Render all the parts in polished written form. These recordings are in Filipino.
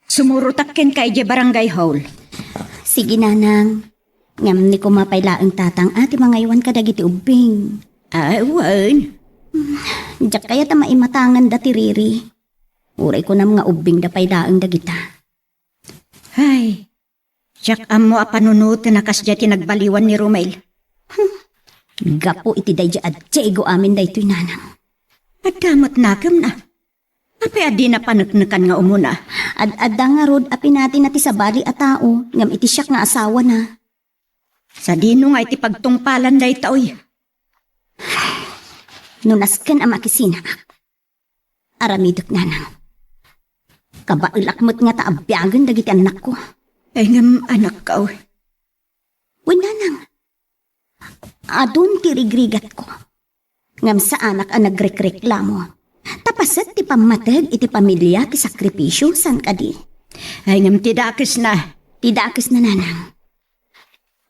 Sumurutakken kay je barangay hall. Sige nanang. Ngam ni ko mapailaang tatang ati mga iwan ka dagiti ubing. Ay, wan. Diyak kaya ta maimatangan dati riri. Uray ko na mga ubing da pailaang dagita. Ay, jak amo apanunutin na kasya tinagbaliwan ni Romel. Gapo iti day at Diego amin day to'y nanang. At damot nakam na. Apay adi na panagnakan nga umuna. Ad-adda nga rod apin natin nati sa bali a tao. Ngam iti siyak nga asawa na. Sa dino nga iti pagtungpalan day taoy. Nunasken ang makisina. Aramidok nanang. Kabailakmot nga taabyagan dagiti anak ko. Ay ngam anak ka, oy. Uy nanang. Adun tirigrigat ko. Ngam sa anak ang nagrekreklamo. Tapasat ti pamatag iti pamilya ti sakripisyo san kadi. Ay ngam tidakis na. Tidakis na nanang.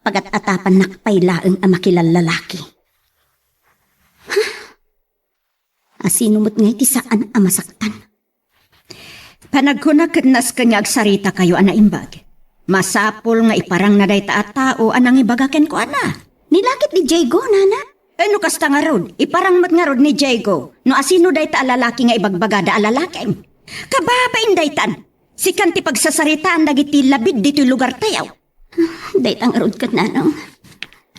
Pagat-atapan nakpailaeng ang makilalalaki. Asinumot nga iti saan ang masaktan. Panagkunakit nas kanyag sarita kayo anaimbag. Masapol nga iparang na day tao anang ibagaken ko ana. Nilakit ni Diego, nana. No kasta nga rod, iparang mat nga rod ni Diego. No asino day ta alalaki nga ibagbagada alalaking. Kababain day tan. Sikan ti pagsasaritaan dagiti labid dito'y lugar tayaw. Day tang rod kat nanang.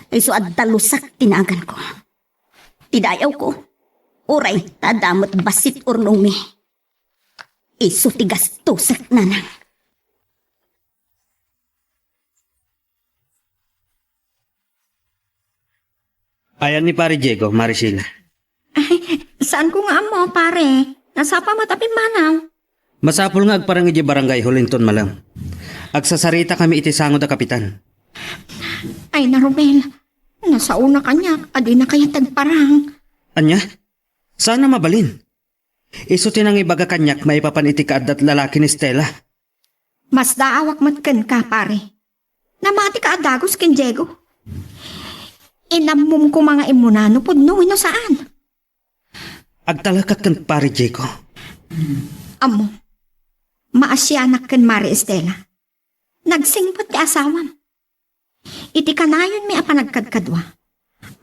Ay so addalusak tinagan ko. Tidayaw ko. Uray, tadamot basit urnong mi. Iso tigas tusak nanang. Ayan ni pare Diego, Maricela. Ay, saan ko nga mo, pare? Nasapa matapin manaw. Masapol nga agparang iti barangay Hulinton malang. Agsasarita kami iti sango da kapitan. Ay, na Romel. Nasa una kanya, adi na kaya tagparang. Anya? Sana mabalin. Iso tinang ibaga kanyak maipapan iti kaadat lalaki ni Stella. Mas daawak matken ka, pare. Namati ka adagos ken Diego. Inamum ko mga imunano pudno ino saan. Agtalakat kan pare Diego. Amo, maasyanak ken Mari Estela. Nagsingpot ti asawam. Iti kanayon mi apanagkadkadwa.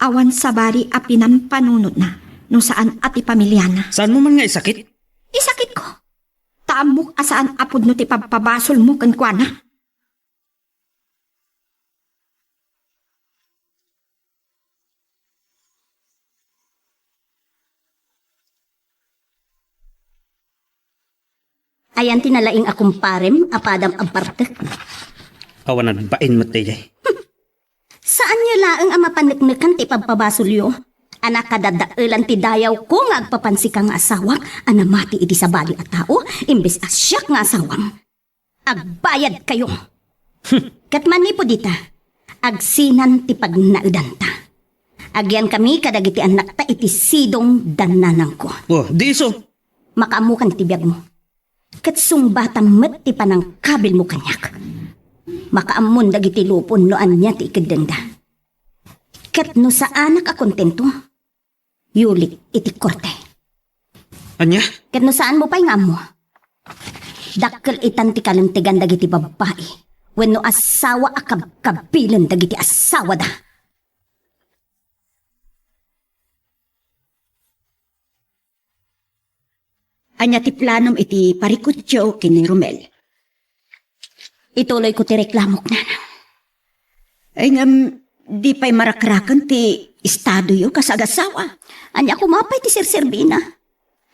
Awan sa bari a pinampanunod na no saan ati pamilyana. Saan mo man nga isakit? Isakit ko. Taamok asaan apod no ti pagpabasol mo ken kuana. Ayan tinalaing akong parem, apadam aparte. Awan na bain mo tayo. Saan niya laang ang mapanagnakan ti pagpabasulyo? Anak kadadailan ti dayaw ko nga agpapansi ka nga asawang, anamati iti sa bali at tao, imbes asyak nga asawang. Agbayad kayo. Katman ni po dita, agsinan ti pagnaudanta. Agyan kami kadagiti anak ta iti sidong dananang ko. Oh, di iso. Makaamukan ti biyag mo. Katsung batang met ti panang kabil mo kanyak. Makaamon dagiti lupon no anya ti ikadenda. Kat no sa anak a kontento, yulik iti korte. Anya? Kat no saan mo pa'y nga mo? Dakkel itan ti kalantigan dagiti babae. Wenno asawa a kabilan dagiti asawa da. Anya ti planom iti parikutyo kini Romel. Ituloy ko ti reklamok nanang. Ay ngam, di pa'y marakrakan ti estado yo kasagasawa. Anya kumapay ti Sir Servina.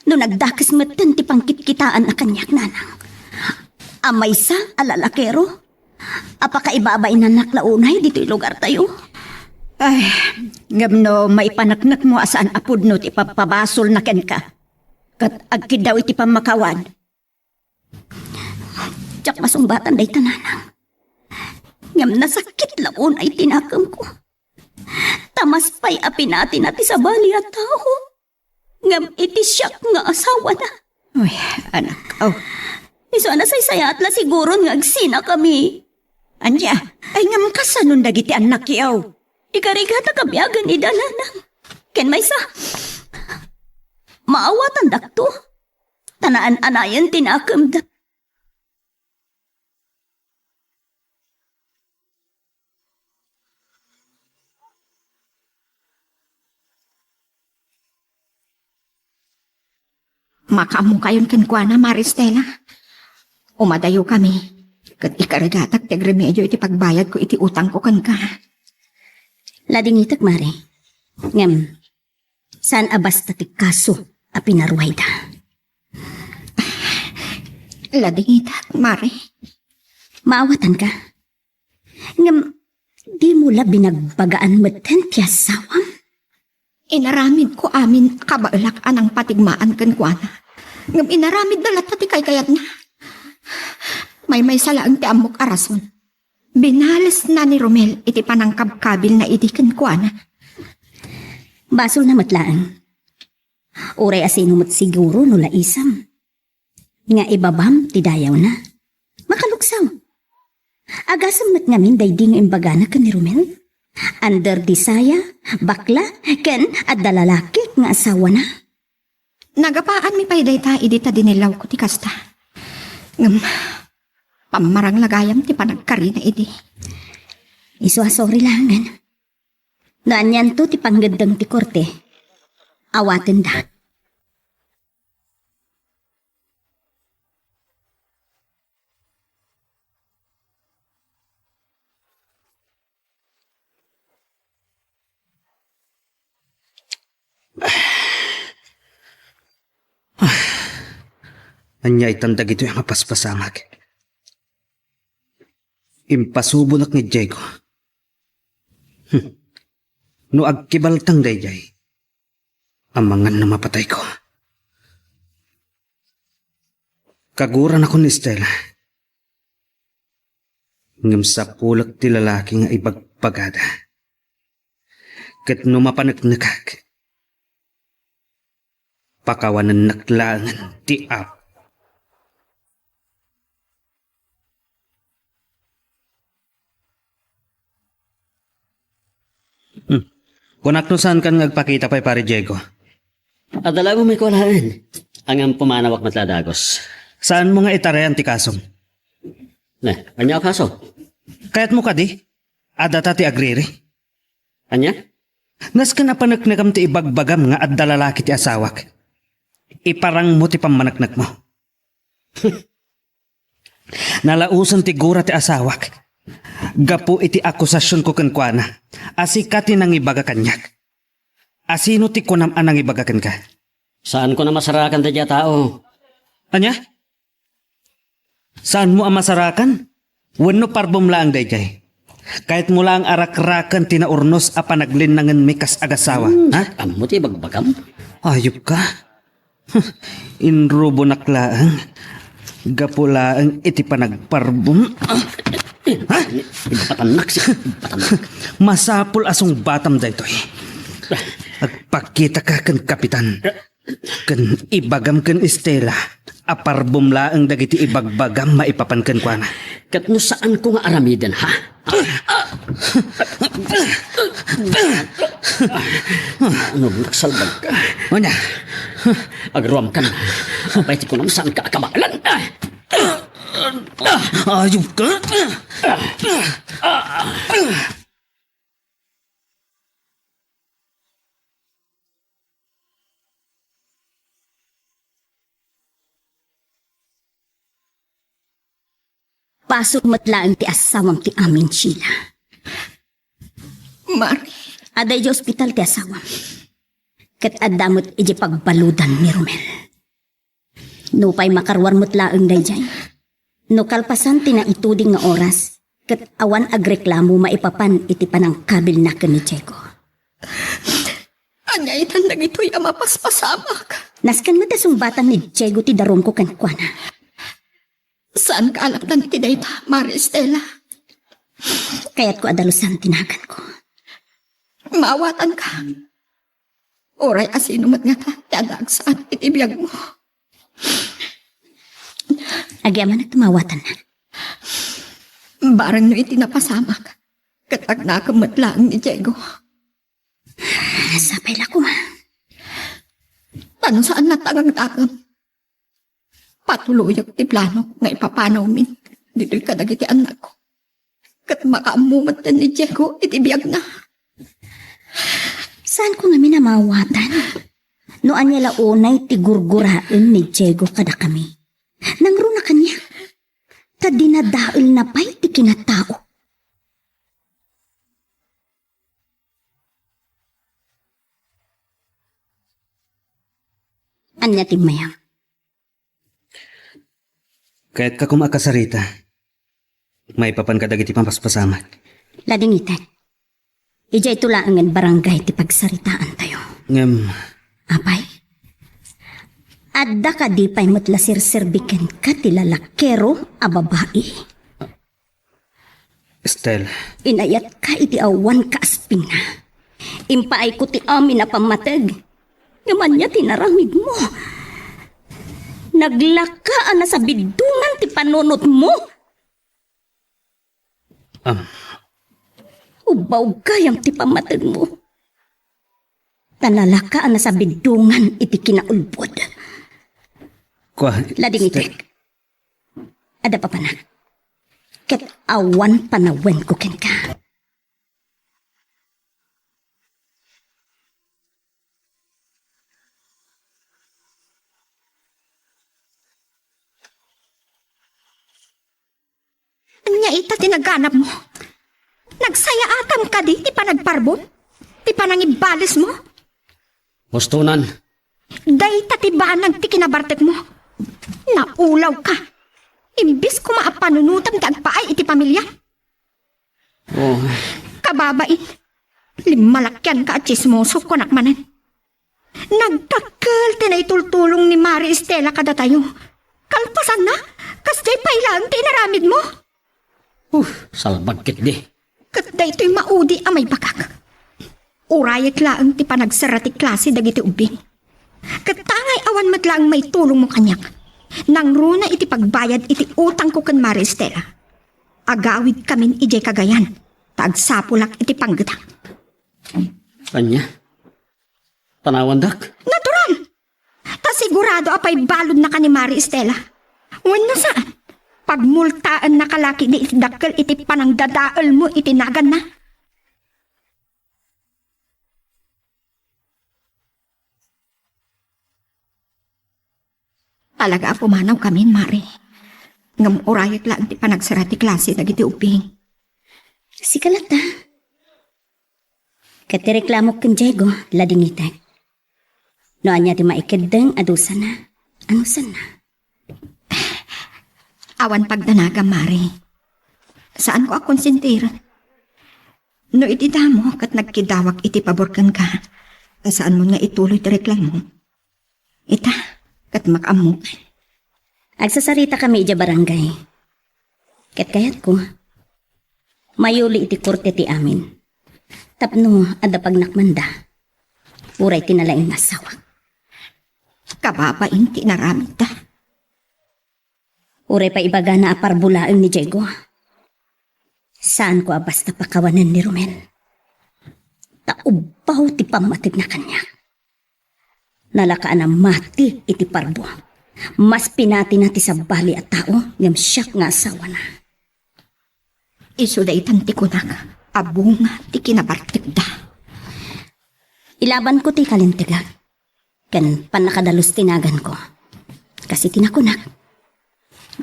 No nagdakis meten ti pangkitkitaan na kanyak nanang. Amay sa alalakero. Apakaibabay na naklaunay dito'y lugar tayo. Ay, ngam no maipanaknak mo asaan apod no ti papabasol na ken ka. Kat agkid daw iti pamakawan. Tsak masumbatan day tananang. Ngam nasakit laon ay tinakam ko. Tamas pa'y apinati nati sa bali at tao. Ngam iti siyak nga asawa na. Uy, anak, oh. Iso na saysaya atla siguro nga agsina kami. Anya, ay ngam kasanon dagiti anak yaw. Ikarigata kabiyagan idalanang. Ken may sa... Maawatan dakto. Tanaan anayan tinakam da. Makamu kayon kan kwa na, Maristela. Umadayo kami. Kat ikaragatak teg remedyo iti pagbayad ko iti utang ko kan ka. Ladingitak, Mare. Ngam, saan abas tatik kaso a pinaruhay da? Ladingitak, Mare. Maawatan ka. Ngam, di mo la binagbagaan maten ti asawam. Inaramid ko amin kabailak anang patigmaan kan kwa na. Ngam inaramid dalat pati kay kayat na. May salaang ti amok arason. Binalas na ni Romel iti panangkabkabil na iti kan kwa na. Basol na matlaan. Uray asinumot siguro no laisam. Nga ibabam ti dayaw na. Makaluksaw. Agasam mat ngamin day di nga imbagana ka ni Romel. Under di saya, bakla, ken at dalalaki nga asawa na. Nagapaan mi pay dayta idita dinilaw ko ti kasta. Ngam, pamarang lagayam ti panagkari na idi. Sorry langan. Naanyan to ti panggandang ti korte. Awaten da. Anya itandag ito yung mapaspasamag. Impasubulak ni Diego. No agkibaltang dayjay, amangan na mapatay ko. Kaguran ako ni Stella. Ngam sa pulak ti lalaki nga ibagpagada. Kat no mapanagnakak, pakawanan naklangan ti ap. Kunak no saan kan ngagpakita pa'y pare Diego? Adala mo may kulaan. Ang pumanawak matladagos. Saan mo nga itarean ti kasong? Na, kanya kaso? Kaya't mo ka di? Adata ti agriri? Kanya? Nas ka na panaknakam ti ibagbagam nga at dalalaki ti asawak. Iparang mo ti pamanaknak mo. Nalausan ti gura ti asawak. Gapu iti akusasyon ko kankwana. Asikati nang ibaga kanyak. Asino ti kunam anang ibagakan ka? Saan ko na masarakan ta tao? Anya? Saan mo ang masarakan? Wano parbom laang dayjay. Kahit mula ang arak-rakan tinaurnos a panaglinangan may kas-agasawa. Ha? Amo ti bagbagam? Ayop ka. Inrubo naklaang. Gapulaang iti panagparbom. Ha? Patanak siya. Patanak. Masapul asong batam daytoy. Agpakita ka kan kapitan. Kan ibagam kan Estela. Aparbom laang dagiti ibagbagam maipapan kan kwa na. Kat no saan ko nga aramiden, ha? Ano, nagsalbag ka? Onya, Agruam ka na. Abay ti ko lang saan ka akabalan. ayop ka. Pasok matlaan ti asawam ti amin Sheila. Mari, Aday di ospital ti asawam. Kat adamot iji pagbaludan ni Romel. No pa'y makarwar mutlaang dayjay. No kalpasan ti na ituding nga oras. Kat awan agreklamo maipapan iti panang kabil na ni Diego. anya itan dagitoy ang mapaspasamak. Naskan matasumbatan ni Diego ti darom ko kankwana. Saan ka alakdan iti dayta, Maristela? Kaya't ko adalusan tinagan ko. Maawatan ka. Oray asinumat nga ta, tiadag saan itibiyag mo. Agyaman at tumawatan na. Barang no itinapasamak. Katag nakamatlaan ni Diego. Nasapay la ko ma. Tanong saan natagag-tagam. Patuluyag ti plano nga ipapanaw min. Dito'y kadagiti anak ko. Kat makaamumat na ni Diego, itibiyag na. Saan ko nga minamawatan? No anya launay ti gurguraen ni Diego kada kami. Nangro na kanya. Ta dinadael na pa'y ti kinatao. Anya ti mayang. Kahit ka kumakasarita, may papan ka dagiti pampaspasamat. Ladingitan. Ija ito laangan barangay ti pagsaritaan tayo. Ngam, Apay? Adda ka di pa'y matla sirserbiken ka ti lalakero a babae. Estel, Inayat ka iti awan ka asping na. Impaay ko ti amin na pamatag. Ngaman niya tinaramig mo. Naglaka na sa bidungan ti panunot mo. Ubaw kayam ti pamatag mo. Tanalaka na sa bidungan iti kinaulbod. kwa, Lading itik. Ada pa na. Ket awan panawen ko ken ka. Anya ita tinaganap mo. Nagsaya atam ka di, ti panagparbon. Ti panangibalis mo. Hustunan, Day tatibanag ti kinabartet mo. Naulaw ka. Imbis ko maapanunutam ti agpaay iti pamilya. oh, Kababain. Limalakyan ka at chismoso ko nakmanan. Nagtakal tinaitultulong ni Mari Estela kada tayo. Kalpasan na. Kasday pailaan tinaramid mo. salbag kit di. Katda ito'y maudi amay bakak. Urayat laang ti panagsara ti klase dagiti ubing. Katangay awan matlaang may tulong mo kanyak. Nang runa iti pagbayad iti utang ko kan Mari Estela. Agawid kamin ijay kagayan. Tagsapulak iti panggata. Kanya? Tanawandak? Natural! Ta sigurado apay balod na ka ni Mari Estela. Wan na saan? Pagmultaan na kalaki di iti dakkel iti panangdadaal mo iti nagan na. Talaga pumanaw kami, Mari. Ngam urayat lang ti panagsara ti klase dagiti uping. Si kalata. Katireklamo ken Diego, ladingitan. No anya ti maikideng adusan na. Anusan na? Awan pagdanaga, Mari. Saan ko akonsentir? No iti damo kat nagkidawak iti paborkan ka. Saan mo nga ituloy ti reklamo? Ita, kat makamok. Agsasarita kami ija barangay. Ket kayat ko. Mayuli iti korte ti amin. Tapno adda pagnakmanda. Uray tinalaing asawa. Kababain ti naramid ta. Uray pa ibaga na aparbulaeng ni Diego. Saan ko basta pakawanan ni Romel? Taubaw ti pamatig na kanya. Nalakaan na mati iti parbo. Mas pinati nati sa bali at tao ngam siyak nga asawa na. Iso da itanti ko na abunga ti kinabartik da. Ilaban ko ti kalintigan. Kan panakadalos tinagan ko. Kasi tinakunak.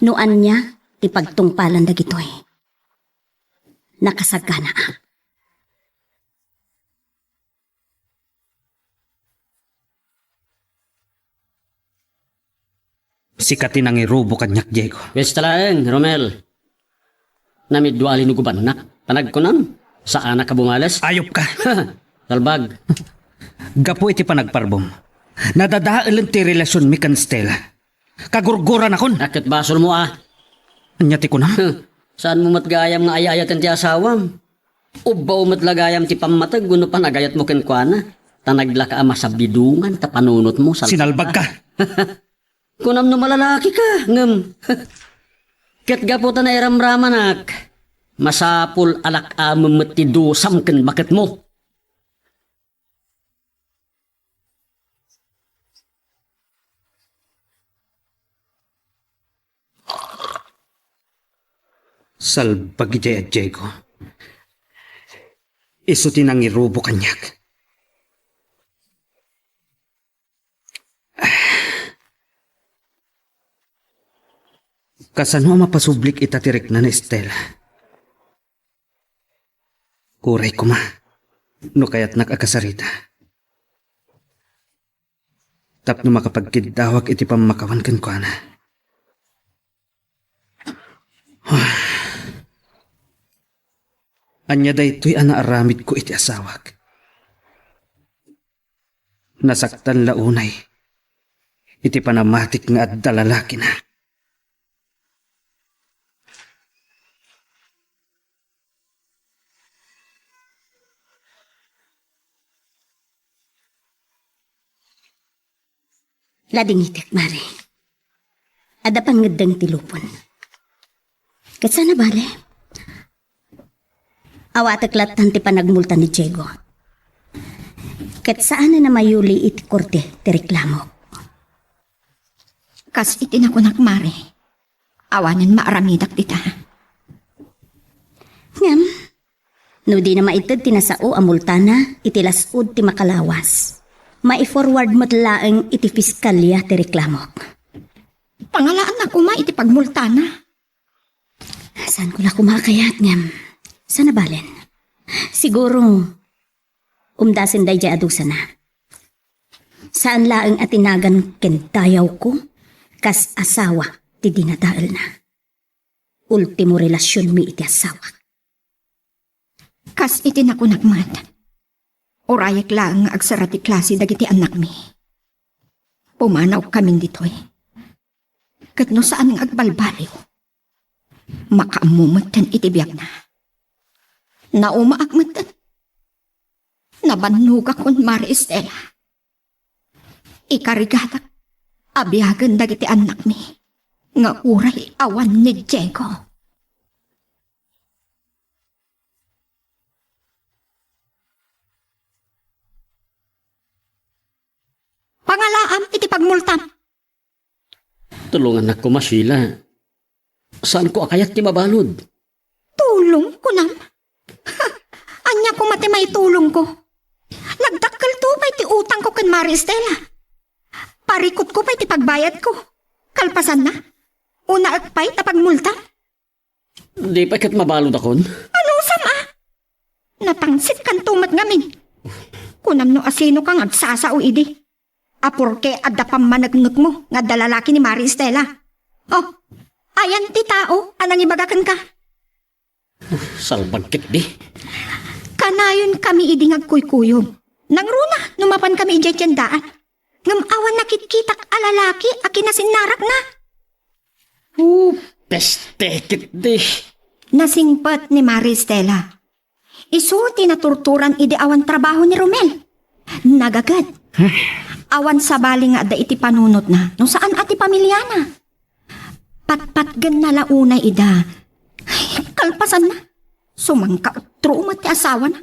Nuan niya ti pagtungpalan dagitoy. Nakasagana. sikati nang irubo kanyak, Diego. Wes talaeng, Romel. Namidwali no guban na. Panag ko nam. Saan na ka bumales? Ayop ka. Talbag. Gapo iti panagparbom. Nadadaalan ti relasyon mi kan Stella. Kagurguran akon. Rakit basol mo ah. Anyati ko na. Saan mo matgayam nga ayayatan ti asawam? Ubaw matlagayam ti pamatag guno panagayat mo kenkwana. Tanagla ka ama sa bidungan ta panunot mo. Sinalbag ka. Kunam no malalaki ka. Ngem. Ket gapo ta na iramramanak. Masapul alak amem ti dusam ken bakit mo. Salbag ijay at Diego. Iso tinang irubo kanyak. Kasano mapasublik itatirik na ni Estela. Kuray ko ma. No kaya't nakakasarita. Tapno makapagkidawag iti pamakawan kan ko na. Anya daytoy anaaramid ko iti asawag. Nasaktan launay. Iti panamatik nga at dalalaki na. Lading itik, Mare. Ada pangedang tilupon. Kat sana bale? Awatak ti panagmulta ni Diego. Kat saan na mayuli iti korte ti reklamo. Kas iti na kunak, Mare. Awanan maaramidak dita. Ngam, no di na maitid tinasao amultana iti lasud ti makalawas. Mai-forward mo't laeng iti fiskalya ti reklamo. Pangalaan ako ma iti pagmultana. Saan ko la kumakayat ngam? Sana balen? Siguro, umdasin day jay adusa na. Saan laeng atinagan kentayaw ko, kas asawa ti dinadaal na. Ultimo relasyon mi iti asawa. Kas iti na kunak, mat. Orayak lang agsarati klase dagiti anak mi. Pumanaw kaming ditoy. Kat no saan ng agbalbaliw. Makaamumatan iti biyak na. Naumaakmatan. Nabanuga kon Mari Estela. Ikarigatak. Abiyagan dagiti anak mi. Nga uray awan ni Diego. Pangalaam iti pagmultam. Tulungan ako, Sheila. Saan ko akayat ti mabalod? Tulong ko nam. Anya ko mati may tulong ko. Nagdakkel to pa iti utang ko kan Mari Estela. Parikot ko pa iti pagbayad ko. Kalpasan na. Una agpay ta pagmultam. Di pa kat mabalod akon? Anong sama? Natangsit kan tumat ngamin. Kunam no asino kang agsasao idi. Apurke adda pamanagnuk mo nga dalalaki ni Mari Estela. Oh, ayan ti tao, anang ibagakan ka. Salbagkit di. Kanayon kami idi ngagkuykuyog. Nang runa, numapan kami ijay tiyandaan. Ngam awan nakitkitak alalaki, akinasinarak na. Pestekit di. Nasingpat ni Mari Estela. Isulti na torturan idi awan trabaho ni Romel. Nagagad. Awan sa bali nga da iti panunot na. No saan ati pamilya na? Patpatgan na launay ida. Ay, kalpasan na. Sumangka utro ti asawa na.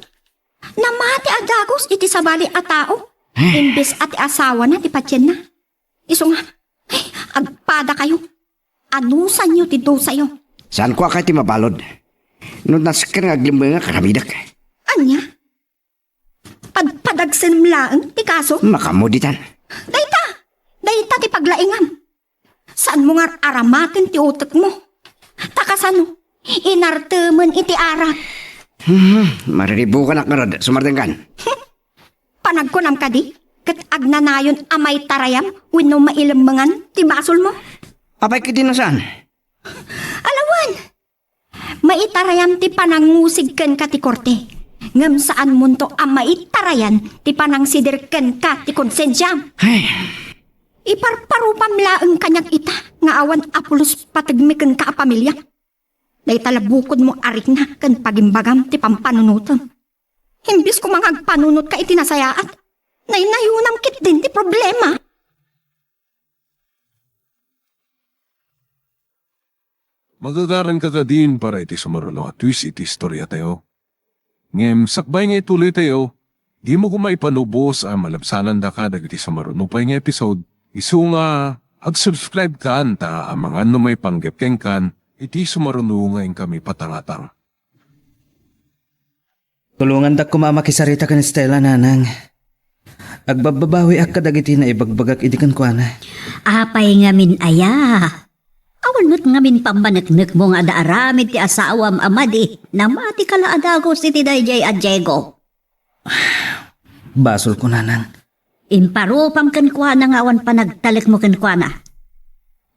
Namati adagos iti sabali a tao. Imbes ati asawa na ti patyen na. Iso nga. Ay, agpada kayo. Anusan nyo ti do sa'yo? Saan ko akay ti mabalod? No nasken nga aglimba nga karamidak. Anya? Padagsen mlaang ti kaso? Makamuditan. Dayta ti paglaingam. Saan mo nga aramatin ti utak mo? Takasano? Inartemen iti arak. Mariribukan ak narod, sumartengkan. Panagkunam ka di? Kat agnanayon amay tarayam wenno mailembangan ti basol mo? Apay kiti na saan? Alawan! Maitarayam ti panangusig ken ka ti korte. Ngam saan munto ang maitarayan ti panangsidirken ka ti konsensyam. Ay, Iparparupam laeng kanyang ita nga awan apulos patagmiken ka a pamilya. Day talabukod mo arik na kan pagimbagam ti pampanunutom. Himbis ko mga agpanunot ka itinasayaat. Nainayunam kit din ti problema. Magagaran ka din para iti sumaralo at twist iti istorya tayo. Ngem, sakbay nga ituloy tayo, di mo kumaipanubos ang malabsanan da ka dagiti sumarunupay nga episode. Isu nga, ag-subscribe ka ta ang mga may panggepkeng kan, iti sumarunungayin kami patangatang. Tulungan da kumamakisarita kan Estela nanang. Agbababawi ak kadagiti na ibagbagak idikan ko na. Apay nga min aya. Awan mo't ngamin pamanaknak mo nga daaramid ti asawam amadi na mati kalaadagos iti dayjay at Diego. Basol ko nanang. Imparupam kan kwa na nga awan panagtalik mo kan kwa na.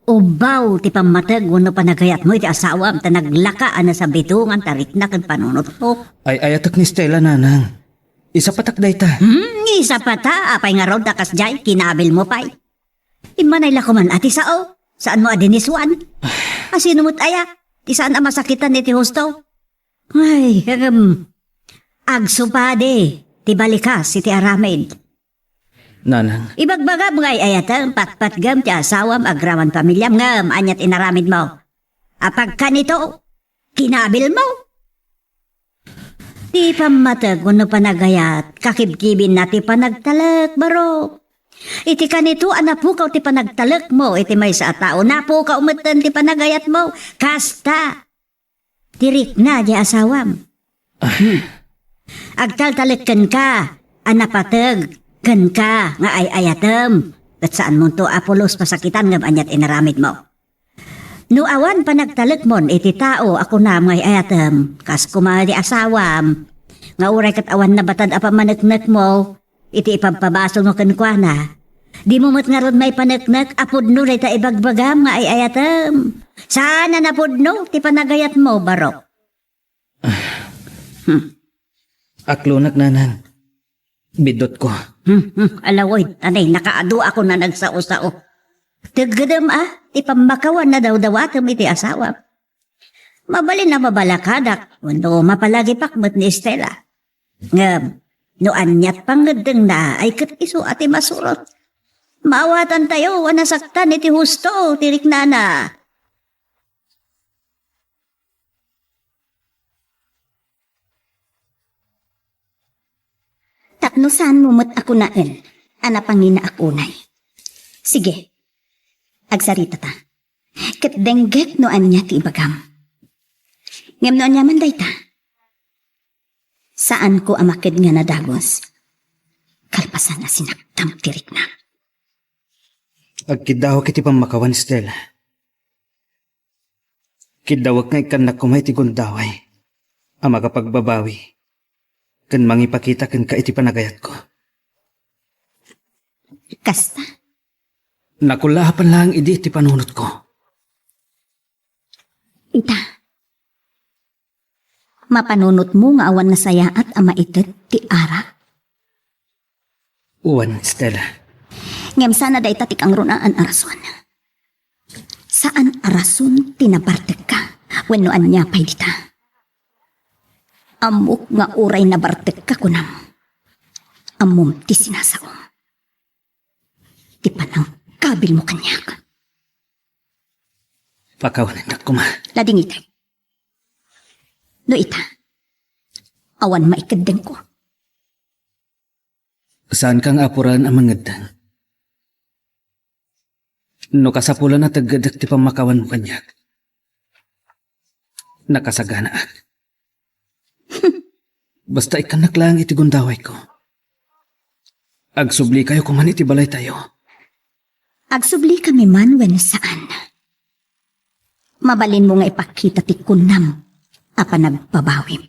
Ubaw ti pamatag wano panagayat mo iti asawam ta naglaka ana sa bitungan tarik na kan panunot mo. Ay ayatak ni Stella nanang. Isa patak dayta. Isa pa ta, apay nga raw dakas jay, kinabil mo pa'y. Imanay lakuman ati sao, saan mo adiniswan? Asino mo't aya, ti saan ang masakitan ni ti husto? Ay, agso pa de, ti balikas si ti aramid. Nanang, Ibagbagab ngay ayatang patpatgam ti asawam agraman pamilyam ngam anyat inaramid mo. Apag ka nito, kinabil mo. Ti pamatag no panagayat, kakibkibin na ti panagtalak baro. Iti kanito anapukaw ti panagtalak mo, iti may sa tao napukaw umatan ti panagayat mo, kasta. Tirik na di asawam. Agtaltalakan ka, anapatag, kan ka, nga ay ayatem. At saan mo to Apolos pasakitan ngam anyat inaramid mo. No awan panagtalak mon iti tao ako na ngay ayatem, kas kumadi asawam. Nga uray kat awan na batad apa manaknak mo, iti ipagpabasol mo kankwana. Di mo mat nga ron may panaknak, apudno ray ta ibagbagam nga ay ayatem. Sana napudno, ti panagayat mo, barok. aklonak nanang. Bidot ko. Alawoy, tanay, nakaado ako na nagsao-sao. Taggadam ti pamakawan na daw dawatam iti asawa. Mabalin na mabalakadak, wano mapalagi pakmat ni Estela. Ngam, no anyat pangadeng na ay kat iso ati masurot. Maawatan tayo, wanasaktan iti husto, tirik nana. Tapno saan mumot ako naen, anapangina akunay. Sige, agsarita ta. Ket denggek no anya ti ibagam. Ngem no anya man dayta. Saan ko amakid nga nadagos? Kalpasan na sinaktam tirik na. Agkidaw kiti pamakawan Stella. Kidawag nga ikan na kumay ti gundaway. Ang makapagbabawi. Kan mangipakita kan ka iti panagayat ko. Kasta, Nakulahapan lang idi iti panunot ko. ita. Mapanunot mo nga awan na saya at ama itet ti ara. Uwan, Stella. Ngem sana day tatik ang runaan arason. Saan arason tinabartek ka? Wenno anya pay dita. Amok nga uray na bartek ka kunam. Amom ti sinasaom. Ti panang kabil mo kanyak. Pakawanan na kuma. Lading itay. No ita. Awan maikadeng ko. Saan kang apuran ang mangadang? No kasapulan na tagadak ti pamakawan mo kanyak. Nakasaganaan. Basta ikanak lang iti gundaway ko. Agsubli kayo kuman iti balay tayo. Agsubli kami man wen saan. Mabalin mo nga ipakita ti kunam apa nagpabawim.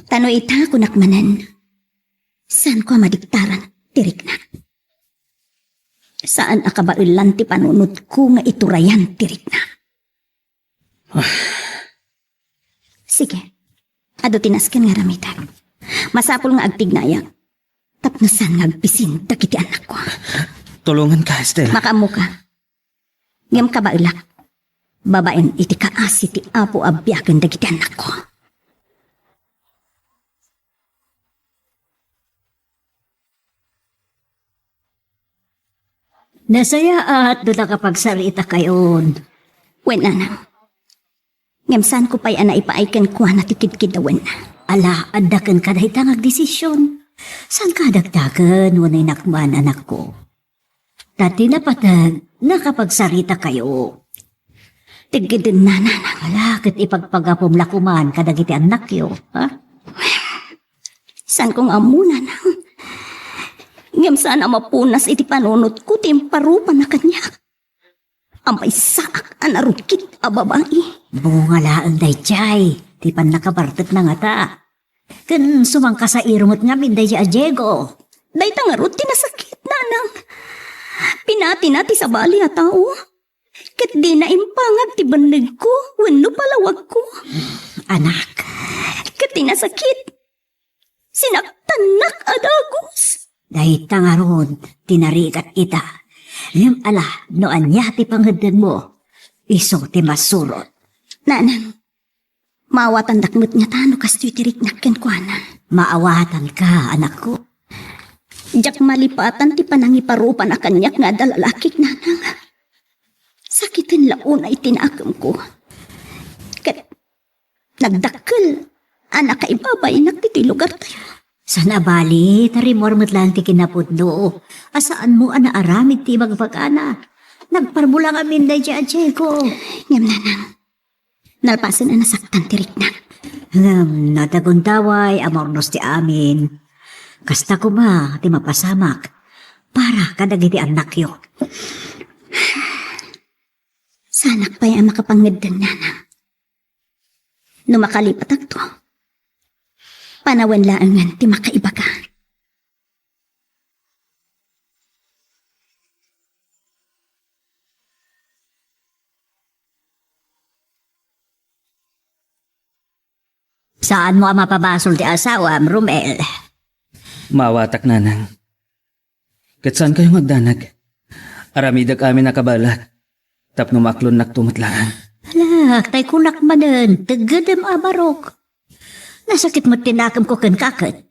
Tano ita kunak manan. Saan ko madiktaran tirik na. Saan akabailan ti panunot ko nga iturayan tirik na. Sige, ado tinasken nga ramitan. Masapul nga agtignayak. Tapnasan nga agpisin dagiti anak ko. Tulungan ka, Estela. Makamu ka. Ngem ka ba ilak? Babaen iti kaasi ti apo abyagan dagiti anak ko. Nasaya at doon kapagsarita kayon. Wen anang. Ngem saan ko pa'y ana ipaaikan ko na tikid-kid awen. Ala, adakan ka dahi tangag desisyon. Saan ka dagdagan wanay nakman anak ko? Dati na patag, nakapagsarita kayo. Tigidin na nanang. Ala, kat ipagpagapom lakuman kadagiti anak yo, ha? Saan kong amuna nang. Ngem saan ang mapunas iti panunot ko ti imparupan na kanyak. Amay saak anarukit a babae. Bunga laang dayjay, ti pan nakabartet na nga ta. Ken sumangka sa irungot nga min dayjay a Diego. Day tangarot tinasakit nanang. Pinati nati sa bali a tao. Kat di na impangag ti bandag ko, wano palawag ko. Anak, Kat tinasakit. Sinaktanak adagos. dahil tangaron, tinarikat ita. Ngam ala, noan niya ti panghadan mo. Iso ti masurot. Nanang, maawatan dakmet nga tano kas tirik nakken ko anan. Maawatan ka, anak ko. Jak malipatan ti panangiparupan a kanyak nga dalalakik nanang. Sakitin launa itinakam ko. Kat nagdakkel, anak kaibabay nagtiti lugar tayo. Sana bali, tarimor lang ti kinapudno. Asaan mo anaaramid ti magpagana. Nagparmulang amin dayjay a Diego. Ngam nanang, nalpasan na nasaktan tirik na. Nataguntaway, amornos ti amin. Kasta ko ma, ti mapasamak. Para kadagiti anak yo. Sanak pa'y ang makapangeddan nanang. No makalipat agto, panawan laangan ti makaiba ka. Saan mo ang mapabasol ti asawa, Romel? Mawatak nanang. Kat saan kayo magdanag? Aramidag amin nakabalak. Tapno maklon naktumatlaan. Alak, tay kunak manen, tagadam abarok. Nasakit mo tinakam ko kan kakat.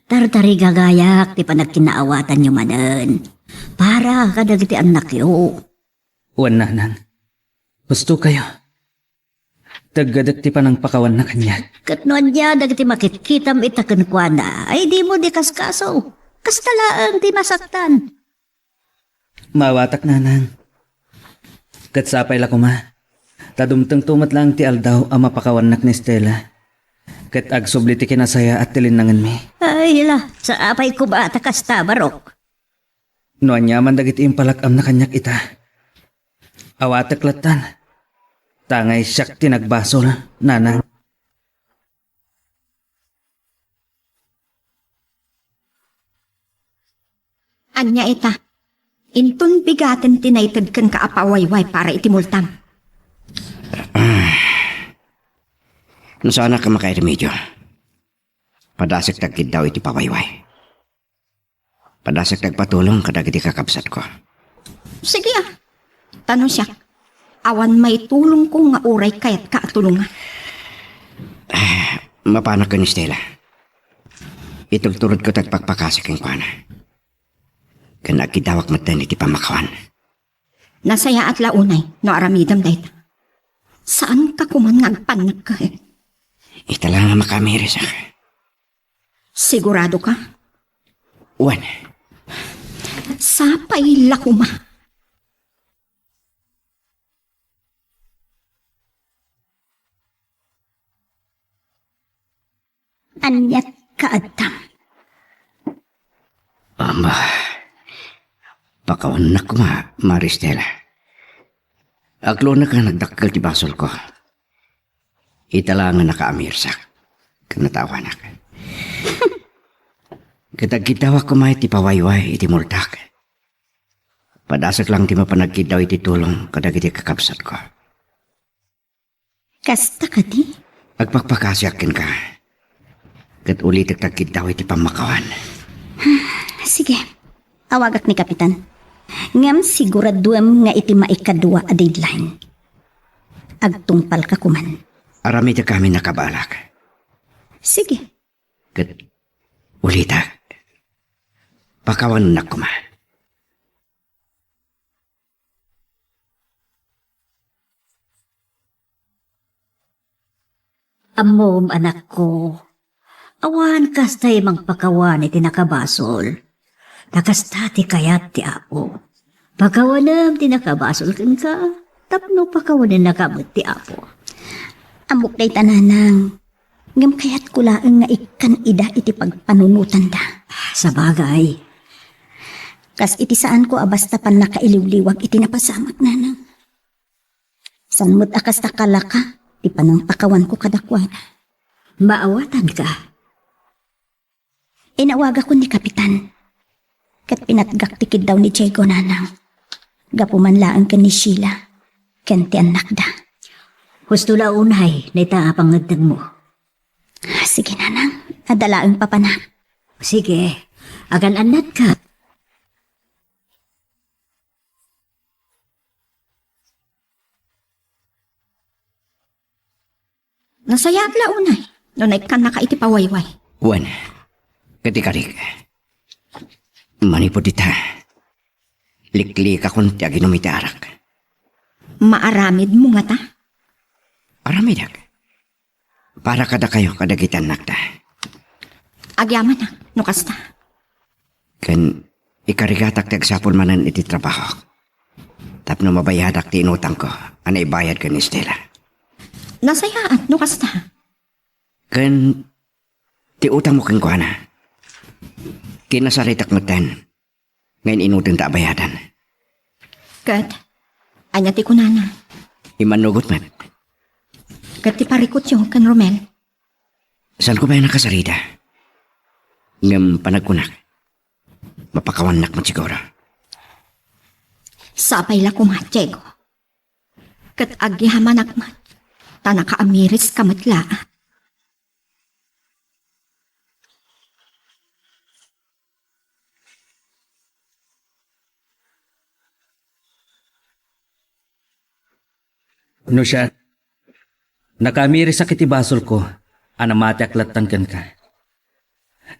Tartari gagayak, ti panagkinaawatan nyo manen. Para kadagiti anak yo. Wan nanang. Gusto kayo. Tagadak ti panang pakawan na kanya. Katnoan niya, dagiti makitkitam itakan kwa na, ay di mo di kaskaso. Kastalaan ti masaktan. Mawatak nanang. Kat sapay la kuma. Tadumtang tumat lang ti aldaw ang mapakawan nak ni Stella. Kat agsubli ti kinasaya at tilinangan mi. Ay la, sa apay ko ba takasta barok? Noan niya man dagiti impalakam na kanyak ita. Awatak latan. Tangay siyak tinagbasol, nanang. Anya ita. Intun bigaten tinaytad kan kaapawayway para itimultam. No sana ka makairemedyo. Padasik tagkid daw iti pawayway. Padasik tagpatulong kadag iti kakabsat ko. Sige Tanong siya. Awan may tulong ko nga uray kayat kaatulungan. Mapanak ka ni Stella. Itulturod ko tagpagpakasik ang kwana. Kanagkidawak matan iti pamakawan. Nasaya at launay, no aramidam dayta. Saan ka kuman nga agpanag ka eh? Ita lang nga makamiris ako. Sigurado ka? Uwan, Sapay lakuma. Anyat kaadtam. amba, pakawan na ko Maristela. Aglo na ka nagdakkel ti basol ko. Ita lang nga nakaamirsak. Kanatawa na ka. Kitagkitawa ko may ti pawayway iti multak. Padasak lang ti mapanagkidaw iti tulong kadag iti kakabsat ko. Kasta ka di? Agpagpakasyakin ka. Kat ulit tagkitaw iti pamakawan. Sige, awagak ni Kapitan. Ngam siguraduam nga iti maikadua a deadline. Agtungpal ka kuman. Arami ta kami nakabalak. Sige, Kat ulita. Pakawan na kuma. Amom, anak ko. Awan kastay mang pakawan iti nakabasol. Nakastati kayat ti apo. Pakawanam ti nakabasol ken ka. Tapno pakawanan nakamot ti apo. amok day tananang. Ngam kayat kulaang nga ikan ida iti pagpanunutan da. Sa bagay, Kas iti saan ko basta pan nakailiw-liwag iti napasamak nanang. Sanmut akas takalaka, ti panang pakawan ko kadakwana. Maawatan ka. Inawaga ko ni Kapitan. Kat pinatgak tikid daw ni Diego nanang. Gapumanlaan ka ni Sheila. Ken ti anak da. Husto la unay, na itaapangagdan mo. Sige nanang, adalaang papanak. Sige, agan anat ka. Nasayag la unay. Nunay ka naka iti pawayway. Wan, katikarik. Manipod dita. Liklik akong ti aginumiti arak. Maaramid mo nga ta. Aramidak. Para kada kayo kadagitan nakta. Agyaman na, nukasta. Kan ikarigatak ti agsapol manan iti trabaho. Tapno mabayadak ti inutang ko. Anay bayad ka ni Stella. Nasayaan, nukasta. Kan ti utang mo kang kuhana. Kinasaritak matan. Ngayon inutin ta bayadan. Kat, anya ti kunana. Imanugot man. Kat ti parikot yung kan Romel. Saan ko ba yung nakasarida? Ngam panagkunak. Mapakawanak mo siguro. Sapay la kuma, Diego. Kat agyamanak mat. Tanaka amiris kamatla. No siya, nakamiri sa kitibasol ko, anamati aklatan kan ka.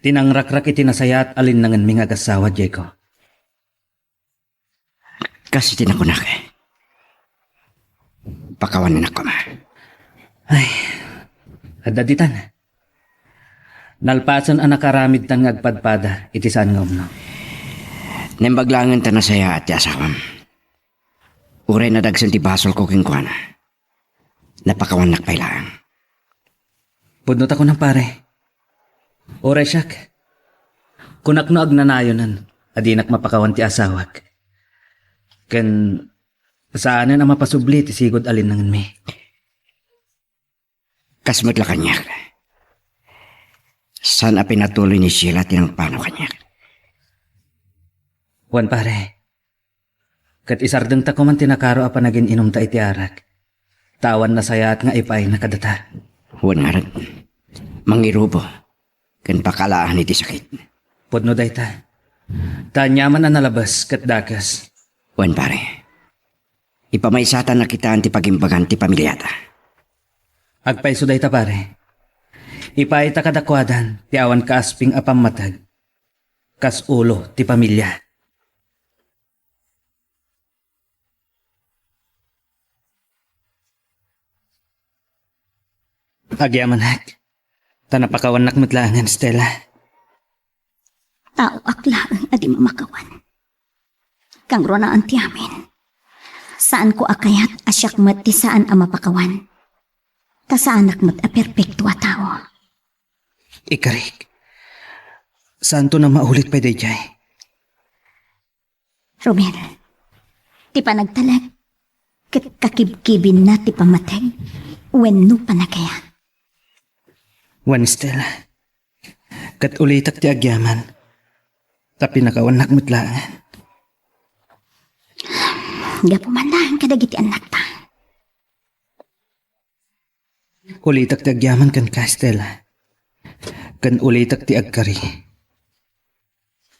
Tinangrakrak iti nasaya at alinangan ming agasawa, Diego. Kasi tinakunak. Pakawanan ako ma. Ay, adaditan. Nalpasan ang nakaramid tan ngagpadpada, iti saan nga umno. Nembaglangan ta na saya at asawam. Uray na dagsan ti basol ko kingkuana. Napakawanak pailaan. Pudnot ako ng pare. Oray siyak. Kunak no agnanayonan, adinak mapakawan ti asawak. Ken saanan ang mapasubli ti sigod alin nangan mi. Kasmat la kanyak. Saan a pinatuloy ni Sheila tinang pano kanyak. Wan pare. Kat isardeng ta ko man tinakaro apa naging inom ta iti arak. Tawan na saya at nga ipay nakadata. Huwag nga rin. Mangirubo. Kan pakalaan iti sakit. Podno day ta. Tanyaman na nalabas kat dakas. Huwag pare. Ipamaysatan na kita ti pagimbagan ti pamilyata. Agpaiso day ta pare. Ipay ta kadakwadan ti awan kaasping apamatag. Kas ulo ti pamilya. Agyamanak. Tanapakawanak matlangan, Stella. Tao aklaan adi mamakawan. Kang ronaan ti amin. Saan ko akayat asyak mat ti saan ang mapakawan. Tasaanak mat a perpekto a tao. Ikarik. Saan to na maulit pa day jay? Romel, ti panagtalag. Kakibkibin na ti pamatag. Wenno pa na kaya. Wan Stella. Kat ulitak ti agyaman. Tapi nakawanak matlangan. Gapumandahan kadagiti anak ta. Ulitak ti agyaman kan ka, Stella. Kan ulitak ti agkari.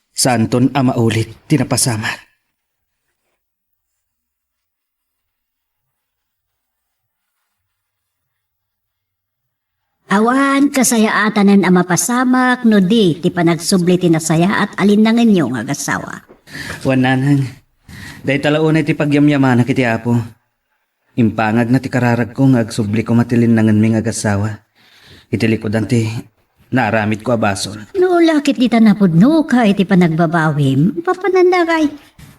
Santon ama ulit tinapasamat. Awan kasayaanan ang mapasamak no di ti panagsubli ti nasaya at alinangan nyo nga agasawa. Wananang. Day talaunay ti pagyamyamana kiti apo. Impangag na ti kararag ko nga agsubli ko matilin nangan ming agasawa. Itilikodan ti naramid ko abasol. No lakit di tanapudno ka iti panagbabawim, papananda kay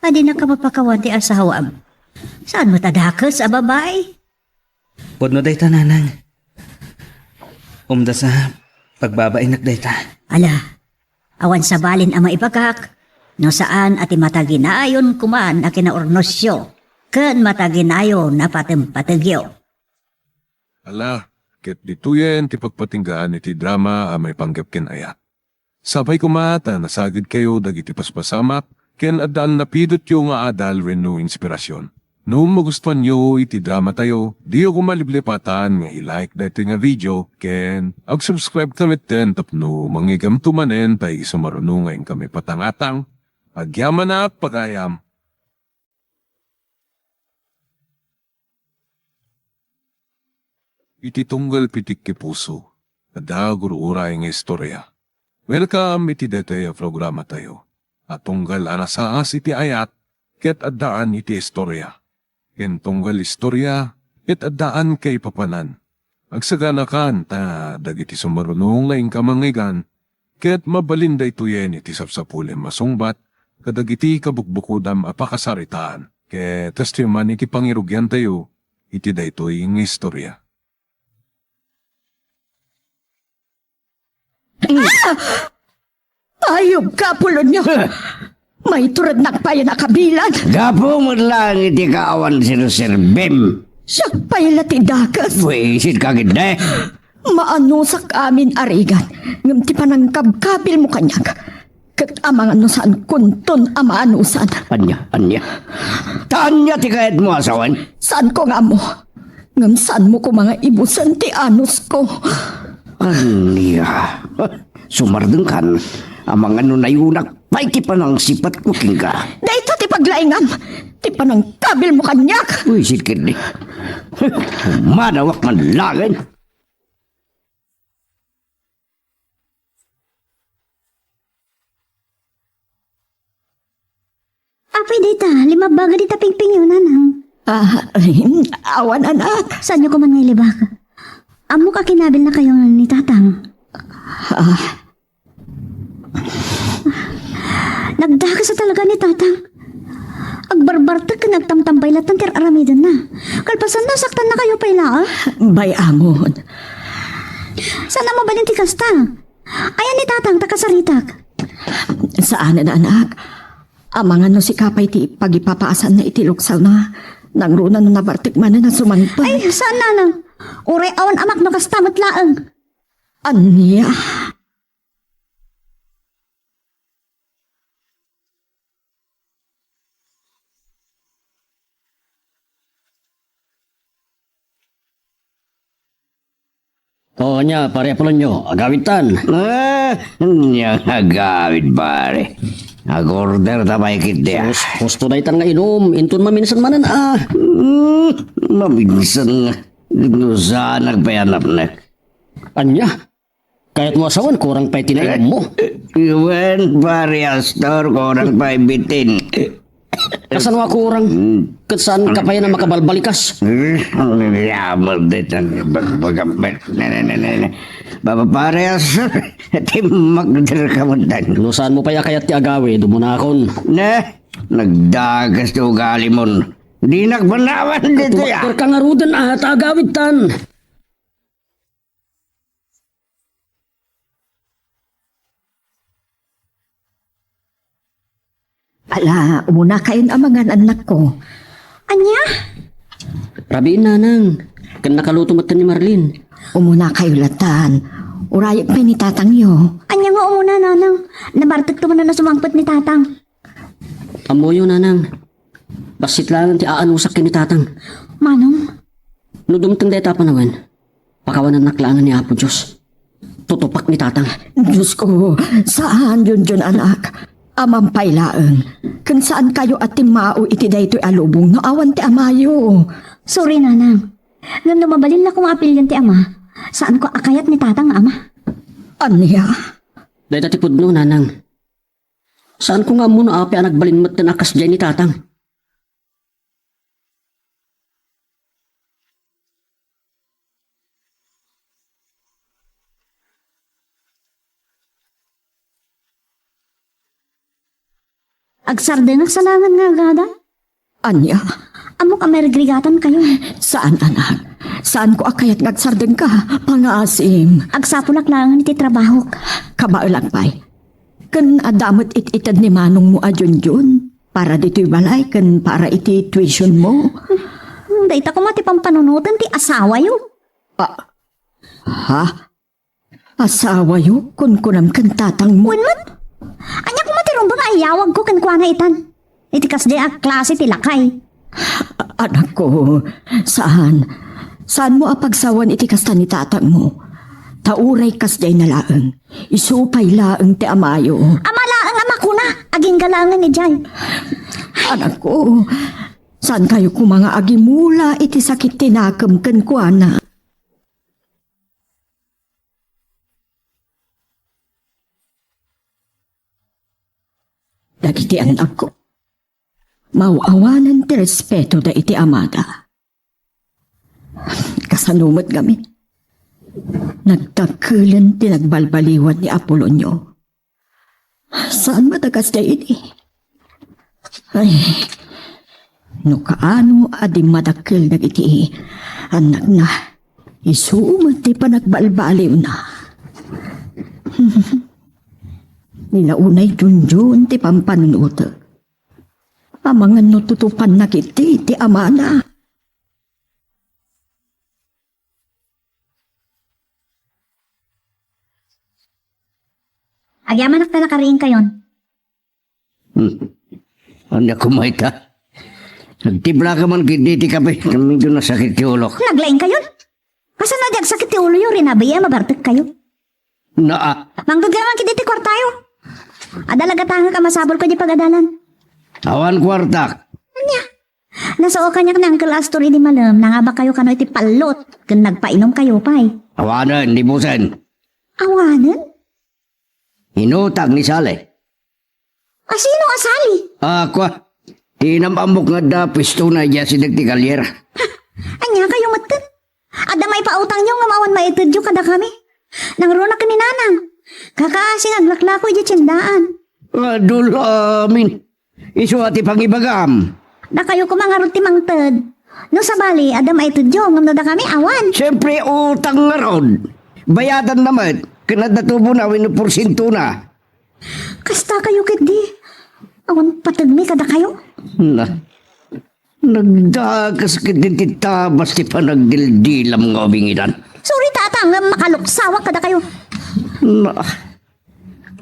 adi na ka mapakawan ti asawam. Saan mo tadakas a babay? Podno day tananang. Umda sa pagbabainak day ta. Ala, awan sa balin ang maipagak, No saan ati mataginayon kuman na kinaornosyo, ken mataginayon na patempatagyo. Ala, ket dituyen ti pagpatinggaan iti drama a may panggap ken ayat. Sabay kumata nasagid kayo dagiti paspasamak ken addaan napidot yo nga adal wenno inspirasyon. No magustuhan nyo iti drama tayo, di ako maliblipatan nga i-like dati nga video ken ag-subscribe kami ten tapno mangigam tumanen tay sumaruno ngayon kami patangatang agyaman na pagayam. Iti tunggal pitik ki puso, kada guruuray nga istorya. Welcome iti dete programa tayo. At tunggal anasaas iti ayat, ket addaan iti istorya. Ken tunggal istorya, ket addaan kay papanan. Agsaganakan ta dagiti sumarunong laing kamangigan, ket mabalinday tuyen iti sapsapulim masungbat, kadagiti kabukbukudam apakasaritaan. Ket testiman iti pangirugyan tayo, iti daytoy nga istorya. Ayog ka, Polonyo. May turad nakpaya na kabilan. Gapo mo lang iti kaawan si Sir Bem. Siyak pa'y latidakas. Wisit ka ganda eh. Maanusak amin arigan. Ngam ti panangkabkabil mo kanyag. Kat amang anusan kunton amaanusan. Anya. Tanya ti kahit mo asawan. Saan ko nga mo? Ngam saan mo ko mga ibusan ti anus ko? Anya. Sumardeng kan. Amang ano na yunak. Paikipan ang sipat ko king ka. Dahito ti paglaingam. Ti panangkabil mo kanyak. Wisit ka ni. Madawak man langin. Apay dita, limabaga dita pingping yun, nanang. Awan anak. Saan nyo kuman ngay libak? Amo ka kinabil na kayo ni tatang. Nagdaga sa talaga ni tatang. Agbarbartag ka nagtamtambay latan tir aramidan na. Kalpasan na, saktan na kayo pala, ah. Bay amon. Sana mabalin ti kasta. Ayan ni tatang, takasaritak. Saan na anak? Amangan no si kapay ti pagipapaasan na itiluksal na. Nangrunan na nabartik man na sumangpa. Ay, saan nanang? Uray awan amak no kasta matlaang. Anya? O nya, pare Polonyo, agawitan. Nya agawid pare. Agorder tabay kit dia. Gusto na itan nga inom, intun maminsan manan ah. Maminsan nga. Saan nagpayanap na? Anya, kahit mo asawan, kurang pa'y tinainom mo. Iwan pare astor korang paibitin. Kasan wa kurang? Kat saan ka pa yan na makabalbalikas? Yamal dit ang bagambet. Baba pare astor. Timagdar ka mo dan. Lusan mo pa ya kayat ti agawe, dumunakon. Nagdagas to galimon. Di nagbanawan dito ya. Tuwakar ka nga rudan at agawid tan. Ala, umuna kayon amangan anak ko. Anya? Rabiin nanang, kan nakaluto matan ni Marlene. Umuna kayo latan. Urayag pa ni tatang yo. Anya nga umuna, nanang. Nabartag to na sumangpot ni tatang. Amoyo nanang, basit lang ti aanusak ni tatang. Manong? No dumtang deta pa naman, pakawanan naklangan ni Apo Diyos. Tutupak ni tatang. Diyos ko, saan yun anak? Amang pailaeng. Kung saan kayo at timao iti daytoy alubong no awan ti amayo. Sorry, nanang. Ngam lumabalin na kong apilyan ti ama. Saan ko akayat ni tatang ama? Anya? Dahil tatipod no nanang. Saan ko nga muna api ang nagbalinmat na akas dyan ni tatang? Agsardeng salangan nga gada. Anya? Amo ka may regrigatan kayo. Saan anak? Saan ko akayat ngagsardeng ka? Pangasim. Agsapulak lang iti trabaho. Kabailang pay. Kan adamot ititad ni manong mo adyon para dito'y balay kan para iti tuition mo. Dayta ko mati pampanunutan ti asawa yo. Ha? Asawa yo? Kun kunam kan tatang mo. Wan man. Anya ko mati rumbang ayawag ko kan kuana itan. Iti kas di a klase ti lakay. Anak ko, saan? Saan mo apagsawan iti kasta ni tatang mo? Tauray kas day na laeng. Isupay laeng ti amayo. Amala ang ama ko na. Aging galangan ni Jay. Anak ko, saan kayo ko mga agimula iti sakit tinakam kan kuana? Dagiti anak ko. Mauawanan ti respeto da iti amada. Kasanumot kami. Nagtakulan ti nagbalbaliwan ni Apolonio. Saan matagas da iti? Ay, no kaano adi madakil dagiti anak na isumat ti panagbalbaliw na. Nilaunay junjun ti pampanunuto. Amangan no tutupan na kiti ti amana. Agyaman na nakariing kayon. Anya kumay ka. Nagtibla ka man kiti kape. Kami doon na sakit ti ulok. Naglaing kayon? Kasan na jag sakit ti ulo yo rinabaya mabartek kayo. Naa. Manggod ka man kiti ti kwartayo. Adalaga tanga ka masabol ko di pagadalan. Awan kwartak. Anya? Nasoo kanya ng Uncle Astor di malam. Nangaba kayo kano iti palot. Kung nagpainom kayo pa'y. Awanan, di busan. Awanan? Inutag ni Sale. Sino asali? Aqua. Tinamamok nga da pisto na dya si Dagti Kalyera. Anya kayo matan? Ada may pautang nyo nga mawan maitudyo kada kami. Nangruna ka ni nanang. Kakasing aglaklako di tsindaan. Adul amin. Isu ati pangibagam. Da kayo kumangarot ti mangted. No sa bali, ada maitudyo ngam da kami awan. Siyempre utang nga ron. Bayadan naman. Kanadatubo na winuporsinto na. Kasta kayo kit di. Awan patagmi kada kayo. Na. Nagdagas ka din tita basti pa nagdildilam nga obingidan. Sorry tata, nga makaluksawa kada kayo. Na.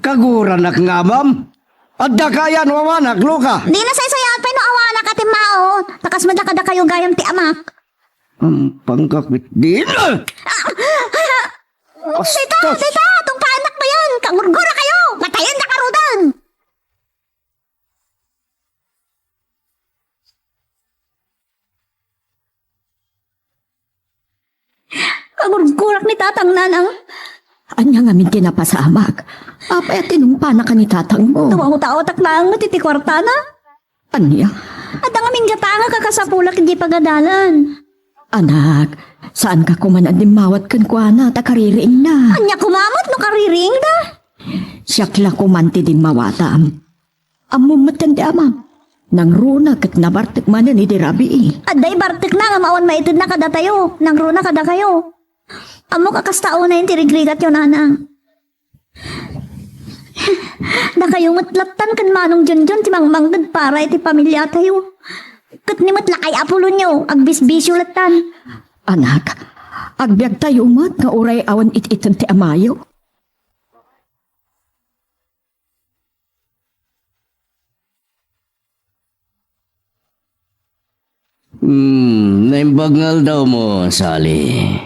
Kaguranak nga ma'am. Adda kayan wawanak luka. Di na saysayan pa no awana ka ti mao. Takas madakada kayo gayam ti amak. Ang pangkakit din. Tita, itong paanak mo yan. Kangurgura kayo. Patayin na karudan. Kangurgurak ni tatang nanang. Anya nga min tinapasamak. Apa tinumpa na ka ni tatang mo. Tuwang-utaotak na ang matitikwarta na. Anya? At ang aming gatanga kakasapulak hindi pagadalan. Anak, saan ka kuman adimawat kan kuana takaririing na. Anya kumamot no kariring da. Siyakla kumanti din mawatam. Amumatan di amam. Nang runa kat nabartik manan ni dirabi. Aday bartik na nga mawan maitid na kada tayo. Nang runa kada kayo. Amo kakastao na yung tirigrigat yun nanang. Na kayong matlatan kan manong dyan ti mangmanggad para iti pamilya tayo. Kat ni matlakay apulo nyo, agbisbisyo latan. Anak, agbyag tayo mat nga uray awan ititan ti amayo. Naimbagngal daw mo, Sally.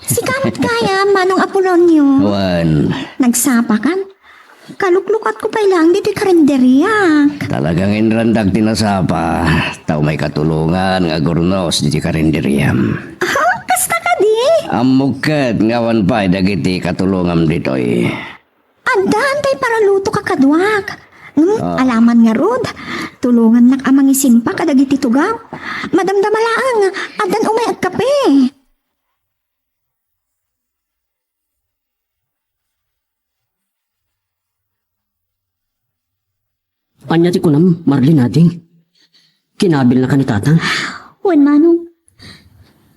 Si kamot kaya, Manong Apolonio. Wan. Nagsapa kan? Kaluklukat ko pa lang dito karinderya. Talagang inrandag tinasapa. Tao may katulungan nga gurnos di karinderyam. Kasta ka di? Amukad ngawan pa dagiti katulungam ditoy. Andaan tay para luto ka kadwak. Alaman nga rod. Tulungan nak amang isimpa kadagiti tugaw. Madamdamalaang, adan umay at kape. Anya ti kunam, Marlin ading. Kinabil na ka ni tatang. Wan manong,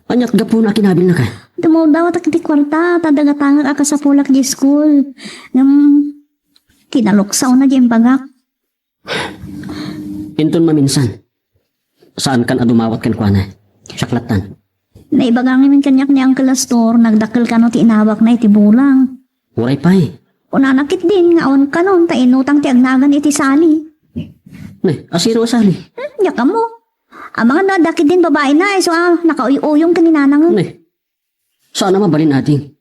Anyat gapo na kinabil na ka. dumaw daw at ti kwarta, tadagatanga ka sa pulak di school. Kinaluksaw na dyan bagak. Inton maminsan. Saan kan adumawat kan kuana? Saklatan. Naibagang namin kanyak ni Uncle Astor, nagdakil ka no ti inawak na iti bulang. Uray pa eh. Unanakit din, nga on ka nun, ta inutang ti agnagan iti sali. Asiro asali. Yaka mo. Ang mga nadakit din babae na, so nakauyuyong kaninanang. Saan na mabalin natin?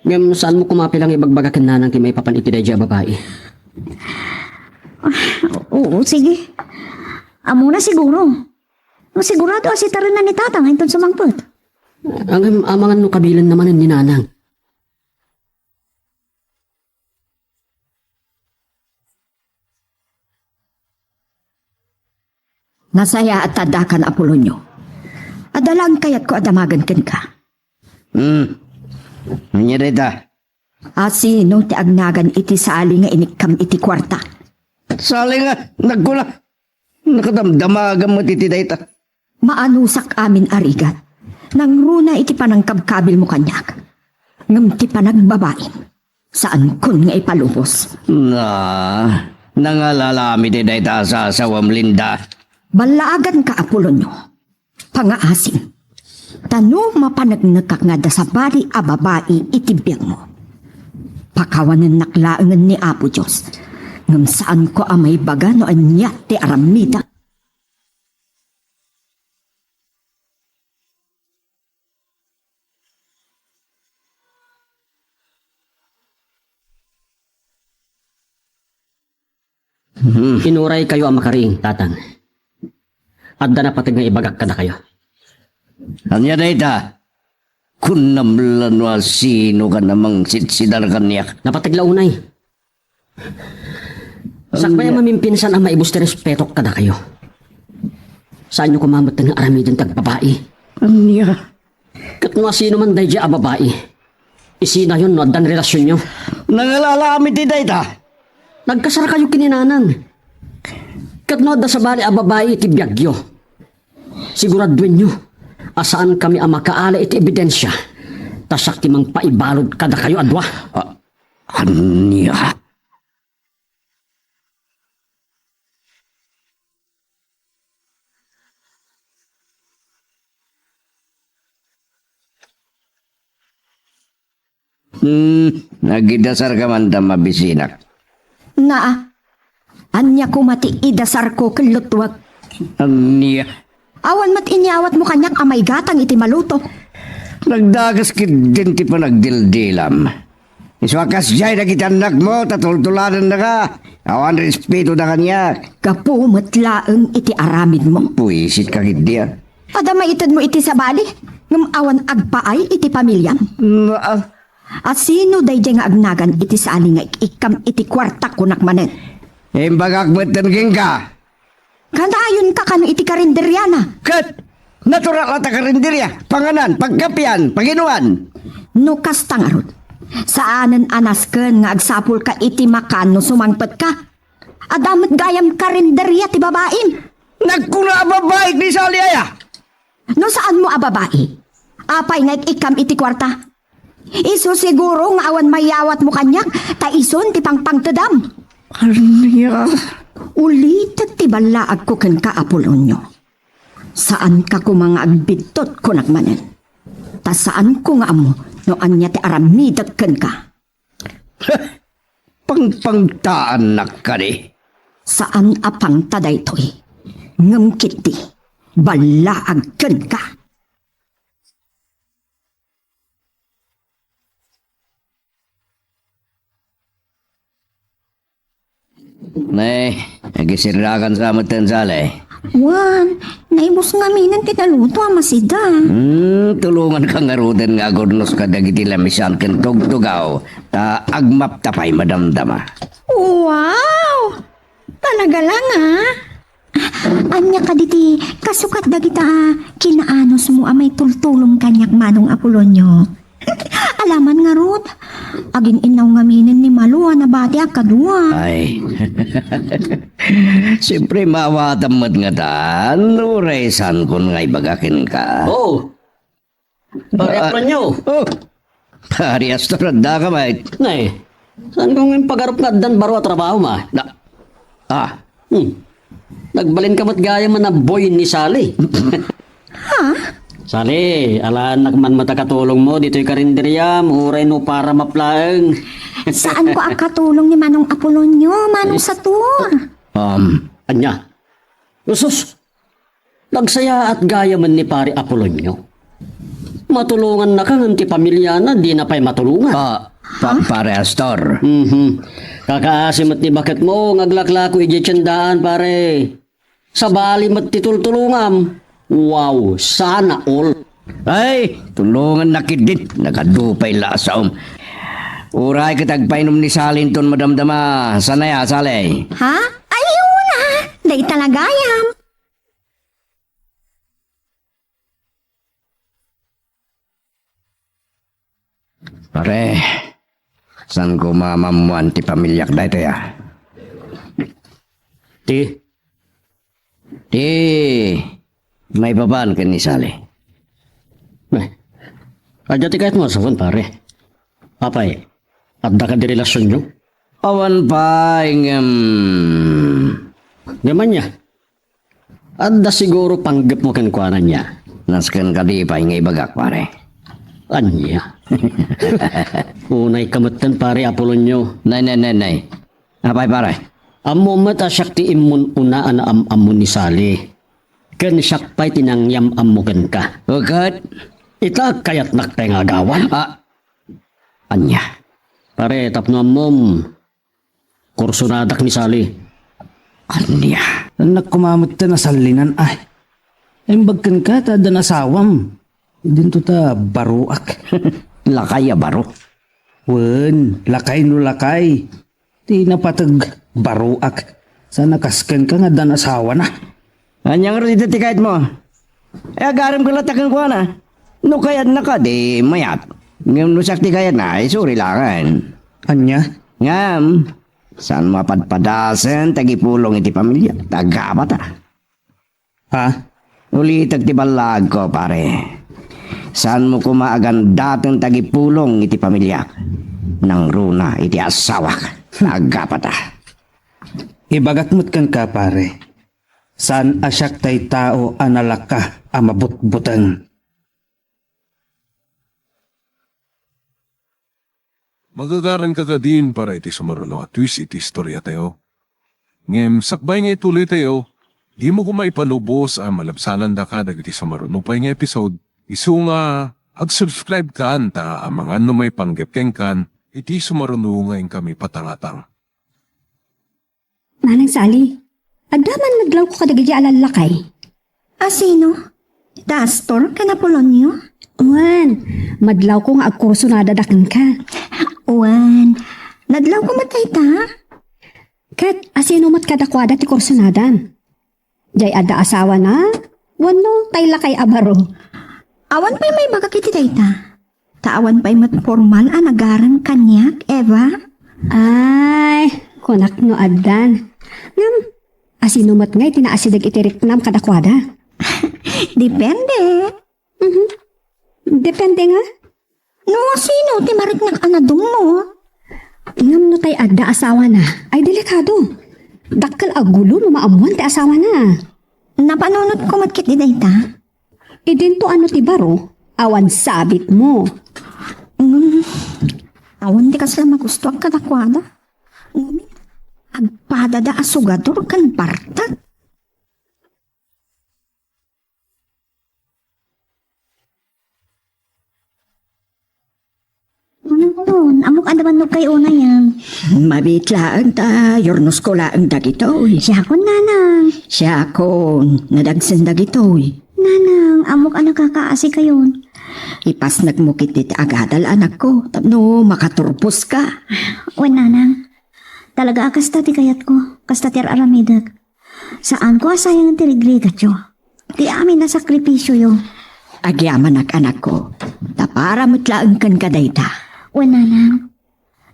Ngam saan mo kumapilang ibagbaga kan nanang ti may papanitiday dya babae? Oo, sige. Amo na siguro. Sigurado si tarin na ni tatang inton sumangpot. Ang amangan no kabilan naman ni nanang. Nasaya at tadakan Apolonyo. Adalang kayat ko adamagan ken ka. Anya dayta? Asino ti agnagan iti sali nga inikam iti kwarta. Sali nga, nagkula. Nakadamdamagan mo titi dayta. Maanusak amin arigat. Nang runa iti panangkabkabil mo kanyak. Ngam ti panagbabain. Saan kun nga ipalubos. Nangalalami ti dayta sa asawam Linda. Balaagan ka Apolonyo. Pangaasing. Tano mapanagnagkak nga da sa bari a babae itibiyang mo. Pakawanan naklaangan ni Apo Diyos. Ngam saan ko amay baga no anya ti aramida. Inuray kayo ang makariing, tatang. At na patag nga ibagak ka na kayo. Anya dayta? Kun namlan wa sino ka namang sitsidar kanyak. Napataglaunay. Sakbay ang mamimpinsan ang maibus ti respeto ka na kayo. Saan nyo kumamot ng aramidin tagbabae? Anya? Kat nga sino man day dya a babae. Isina yun no dan relasyon nyo. Nangalalami ti dayta? Nagkasara kayo kininanan. Kat no da sa bali a babae iti biyagyo. Siguraduin nyo. Asaan kami ang makaala iti ebidensya. Tasak timang paibalod kada kayo adwa. Anya? Nagidasar ka man da mabisinak. Naa. Anya ko mati idasar ko kalutwag. Anya? Awan mat inyawat mo kanyak amay gatang iti maluto. Nagdagas kit din ti pa nagdildilam. Iswakas jay na kitanak mo, tatultulanan na ka. Awan respeto na kanya. Kapumatlaang iti aramid mo. Puisit ka kit diya. Adamay itad mo iti sabali. Ngam awan agpaay iti pamilyam. At sino day nga agnagan iti sali nga ikam iti kwarta kunak manen. Imbagak betenking ka. Kanayon ka kano iti karinderyana. Kat! Natural at karinderya. Panganan, pagkapian, paginuan. No kastangarod. Saanan anasken nga agsapul ka iti makan no sumangpet ka. Adamat gayam karinderya ti babaim. Nagkuna babaik ni Saliaya. No saan mo a babae? Apay nga ikam iti kwarta. Iso siguro nga awan mayawat mo kanyak, ta ison ti pangpangtedam. Anya? Ulitet ti balaag ko ken ka Apolonyo. Saan ka ko mga agbitot ko nagmanen? Ta saan ko nga amo no anya ti aramidat ken ka? Pangpangtaan nak ka di. Saan apang taday to'y? Ngam kiti, balaag ken ka. Nay, nagisirakan sa amatan salay. Wan, naibos nga minan tinaluto amasida. Tulungan ka nga roden nga gurnos ka dagiti lamisan ken tugtugaw. Ta agmap tapay madamdama. Wow! Talaga lang Anya ka diti, kasukat dagita kinaanos mo amay tultulong kanyak manong Apolonyo. Alaman nga rod, agin inaw nga minin ni Malua na bati akadua. Ay. Siyempre mawatamad nga tan. Uraysan kun nga ibagakin ka. Oh! Pag-apron nyo. Oh. Parehas to randa ka, mate. Nay, Saan kong yung pag-arap nga dan baro at trabaho ma? Nagbalin ka mat gaya man na boy ni Sally. Sally, alaan nakman matakatulong mo dito'y karinderya, muray no para maplaeng. Saan ko ang katulong ni Manong Apolonio, Manong Satur? Anya? Usus, nagsaya at gaya man ni pare Apolonio. Matulungan na ka ng ti pamilya na, di na pa'y matulungan. Pare Astor. Kakaasim at ni bakit mo, ngaglaklako ijitsandaan pare. Sa bali mat titultulungam. Wow, sana all. Ay, tulungan na kidit. Nakadupay lasaom. Uray katagpainom ni Salinton madamdama. Sana ya, Salay? Ha? Ayun na! Day talagayam! Pare, saan ko mamamuan ti pamilyak da ito ya? Ti, May babaan ka ni Sally. adya ti kahit mo sa pare. Papay, adda ka di relasyon nyo? Awan pa, Gaman niya. Adda siguro panggap mo kankwanan niya. naskan ka di pa ingay bagak, pare. Anya. Unay kamatan pare Apolonio. Nay. Apay, pare? Amo mata siyak ti imun una ana amon ni Sally. Ken siyak pa'y tinangyam amugan ka. Ugat? Ita kayat naktengagawan. Anya. Pare tapno mom. Kursunadak ni Sally. Anya. Anak kumamot ta na salinan ay. Imbagkan ka ta dan asawam. Dinto ta baruak. Lakay baro. Wen, lakay no lakay. Di napatag baruak. Sana kasken ka nga dan asawa na. Anyang rito ti kahit mo. Agaram ko latakan ko na. No kayat na ka, di mayat. Ngam no sakti kayat na, suri langan. Anya? Ngam, saan mapadpadasan, tagipulong iti pamilya. Tagapa ta. Ha? Ulitag ti balag ko, pare. Saan mo kumaagan datang tagipulong iti pamilya? Nang runa iti asawak. Tagapa ta. Ibagat mo't kan ka pare. San asyak tay tao analaka amabutbutang. Magagaran ka din para iti sumarulo at twist iti istorya tayo. Ngem, sakbay nga ituloy tayo, di mo kumaipanubos ang malabsanan da ka dagiti sumarulo pa nga episode. Isu nga, ag-subscribe ka anta ang mga ano may panggapkeng kan, iti sumarulo nga kami patangatang. Manang Sally, agdaman naglaw ko kadagiti alalakay. Sino? Dastor ka na Polonio? Wan, madlaw ko nga agkurso na dadakan ka. Uwan, nadlaw ko matay ta? Kat, asino mat kadakwada ti kursunadan? Jay ada asawa na? Wano tay lakay abaro. Awan pa'y may baga kiti dayta. Taawan pa'y mat formal anagaran kanyak, Eva? Ay, kunak no adan. Ngam, asino mat ngay tinaasidag itirik nam kadakwada? Depende. Depende nga. No, sino ti marit ng anadong mo? Ngam no tay adda asawa na, ay delikado. Dakkel agulo no maamuan ti asawa na. Napanunod ko matkit di dayta. Idin to ano ti baro, awan sabit mo. Awan di kasla magusto ang kadakwada. Agpadada asugador kan bartag. Doon, amok adaman no kay una yan. Mabitlaan ta, yornos ko laang dagitoy. Siya ko nanang. Siya kon, nadagsan dagitoy. Nanang, amok ano kakaasi kayon. Ipas nagmukit iti agadal anak ko, tapno makaturpos ka. Wen nanang, talaga kasta ti kayat ko, kasta ti aramidag. Saan ko asayang tirigrigat yo? Di amin na sakripisyo yo. Agyaman anak ko, tapara mutlaang kan kadayta. Wen nanang,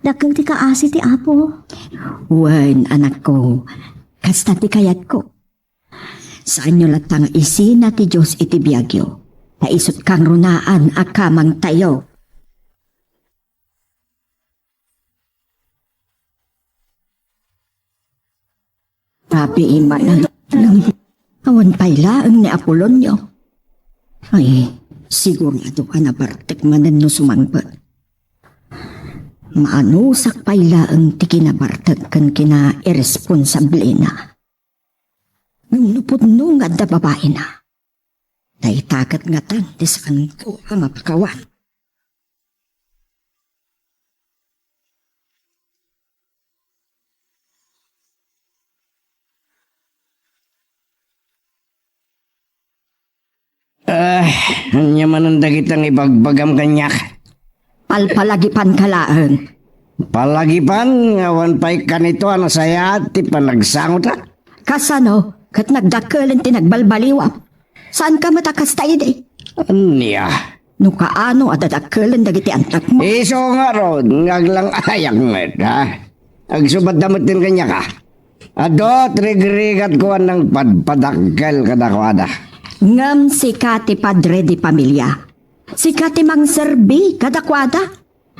dakeng ti kaasi ti apo. Wen anak ko, kasta ti kayat ko. Saan nyo latang isina ti Diyos iti biyagyo, naisot kang runaan akamang tayo. Sabi iman ng awan pailaang ni Apolonio. Ay, sigurado ka na Bartek manan no sumangbat. Maanusak pailaang ti kinabartek kan kina irresponsable na. Nung lupot nung nga da babae na. Naitakat nga tan di sa kanto ang mapakawan. Anya man ang dagitang ibagbagam kanyak. Palpalagipan kalaan. Palagipan, ngawan pa'y kanito ano saya, ti panagsangot ha. Kasano, kat nagdakalan tinagbalbaliwa. Saan ka matakas tayo di? Anya? No kaano at dadakalan dagiti antak mo. Iso nga ron, ngaglang ayak met ha. Agsubad damot din kanya ka. Ado, trigrigat ko ng padpadakkel kadakwada. Ngam si Kati Padre di Pamilya. Si Kati Mang Serbi kadakwada.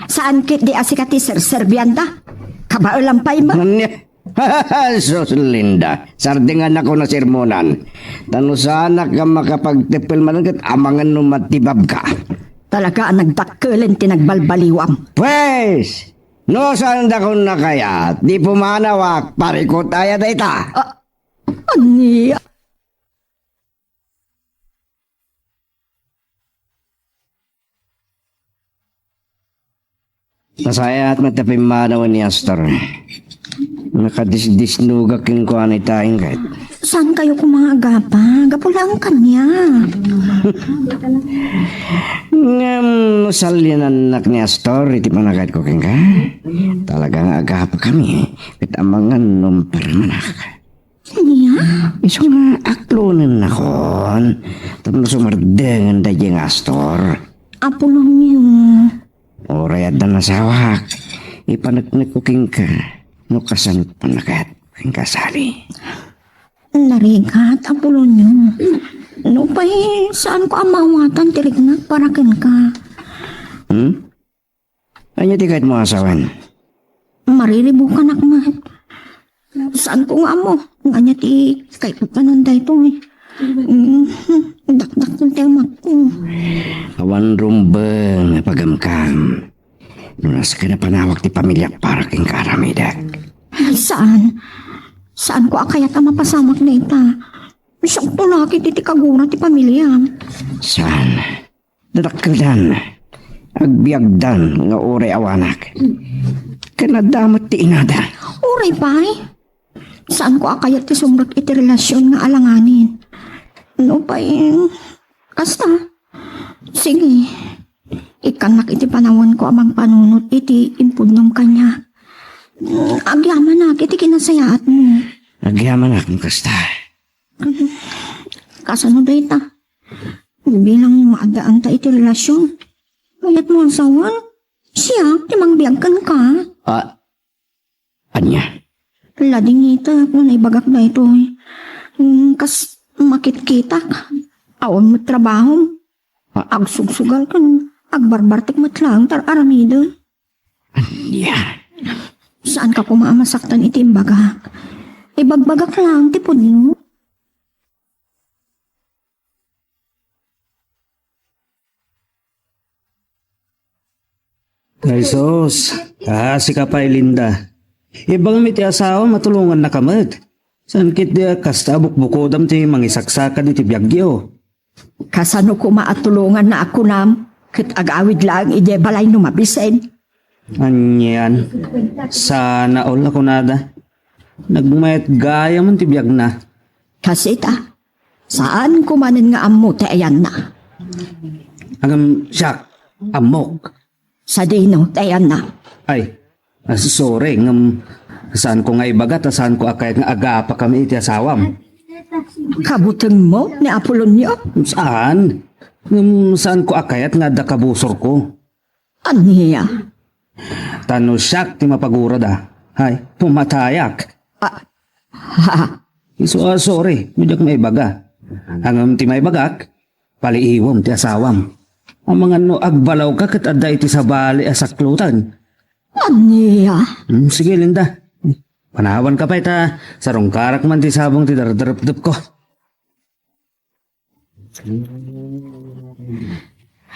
Saan kit di asikati serserbianda? Kabaulampay mo. Anya? Sos Linda, sardingan ako na sermonan. Tano sana ka makapagtipil man kat amangan no matibab ka. Talaga ang nagdakalan tinagbalbaliwam. Pues, no saan da ko na kaya, di pumanawak, parikot aya da ita. Aniya. Masaya at matapimanawan ni Astor. Nakadisnugak yung kuha ni Taing kahit. Saan kayo kumagapa? Gapulang kanya. Ngam, salyan anak ni Astor, iti managad ko keng ka. Talagang agap kami, kitamangan nung paramanak. Niya? Iso nga aklonan na kon, tapos sumardengan da yung Astor. Apulong niyo. Orayad na nasawak, ipanagnak ko keng ka, no kasanot panagat, keng kasali. Narigat, apulong niyo. No pa saan ko amawatan tilignak para kin ka? Anya di kahit mo asawan? Mariribukan akmat. Saan ko nga mo? Nga niya ti kay papananday to eh. Dakdak ng temak ko. Awan rumbeng pagamkam. Nunas ka na panawag ti pamilya para king karamidak. Ay, saan? Saan ko akayat ang mapasamak na ita? Siyang tulakit iti kagura ti pamilya. Saan? Dadakkelan. Agbiagdan nga oray awanak. Kanadamat ti inada. Uray pa'y. Saan ko akayat ti sumrot iti relasyon nga alanganin? No pa'y. Kasta. Sige. Ikanak iti panawon ko amang panunot iti impudnom kanya. Agyaman na iti kinasayaat mo. Agyaman akong kasta. Kasano da ita? Bilang maadaan ta iti relasyon. Mayat mo ang sawan. Siya, timangbiagkan ka. Anya? Lading ita, kung naibagak na ito eh. Kas makitkitak. Awan mo trabaho. Agsugsugal ka. Agbarbartik matlang tar aramida. Anya? Saan ka kumamasaktan iti imbagak? Ibagbagak lang, tipod mo. Ay sos, si ka pa Linda. Ibang may ti asawa matulungan na kamad. San kit di kasta bukbukodam ti mangisaksakan iti biyagyo. Kasano ko maatulungan na ako nam? Kit agawid lang ide balay no mabisen. Anyan, sana all ako nada. Nagmayat gaya man ti biyag na. Kasi ta, saan kumanin nga amo te ayan na? Hanggang siyak, amok. Sa dino te ayan na. Ay, sorry, saan ko nga ibagat, saan ko akay nga aga pa kami iti asawam. Kabuteng mo ni Apolonio? Saan? Saan ko akayat nga da kabusor ko? Aniya? Tano siyak ti mapagura da. Hay, pumatayak. Sorry, medyak may baga. Hanggang ti may bagak, paliiwam ti asawam. Ang mga no agbalaw ka kat adda iti sa bali asaklutan. Aniya? Sige Linda, Panawan ka pa ita, sarong karak man ti sabong ti dardarap ko.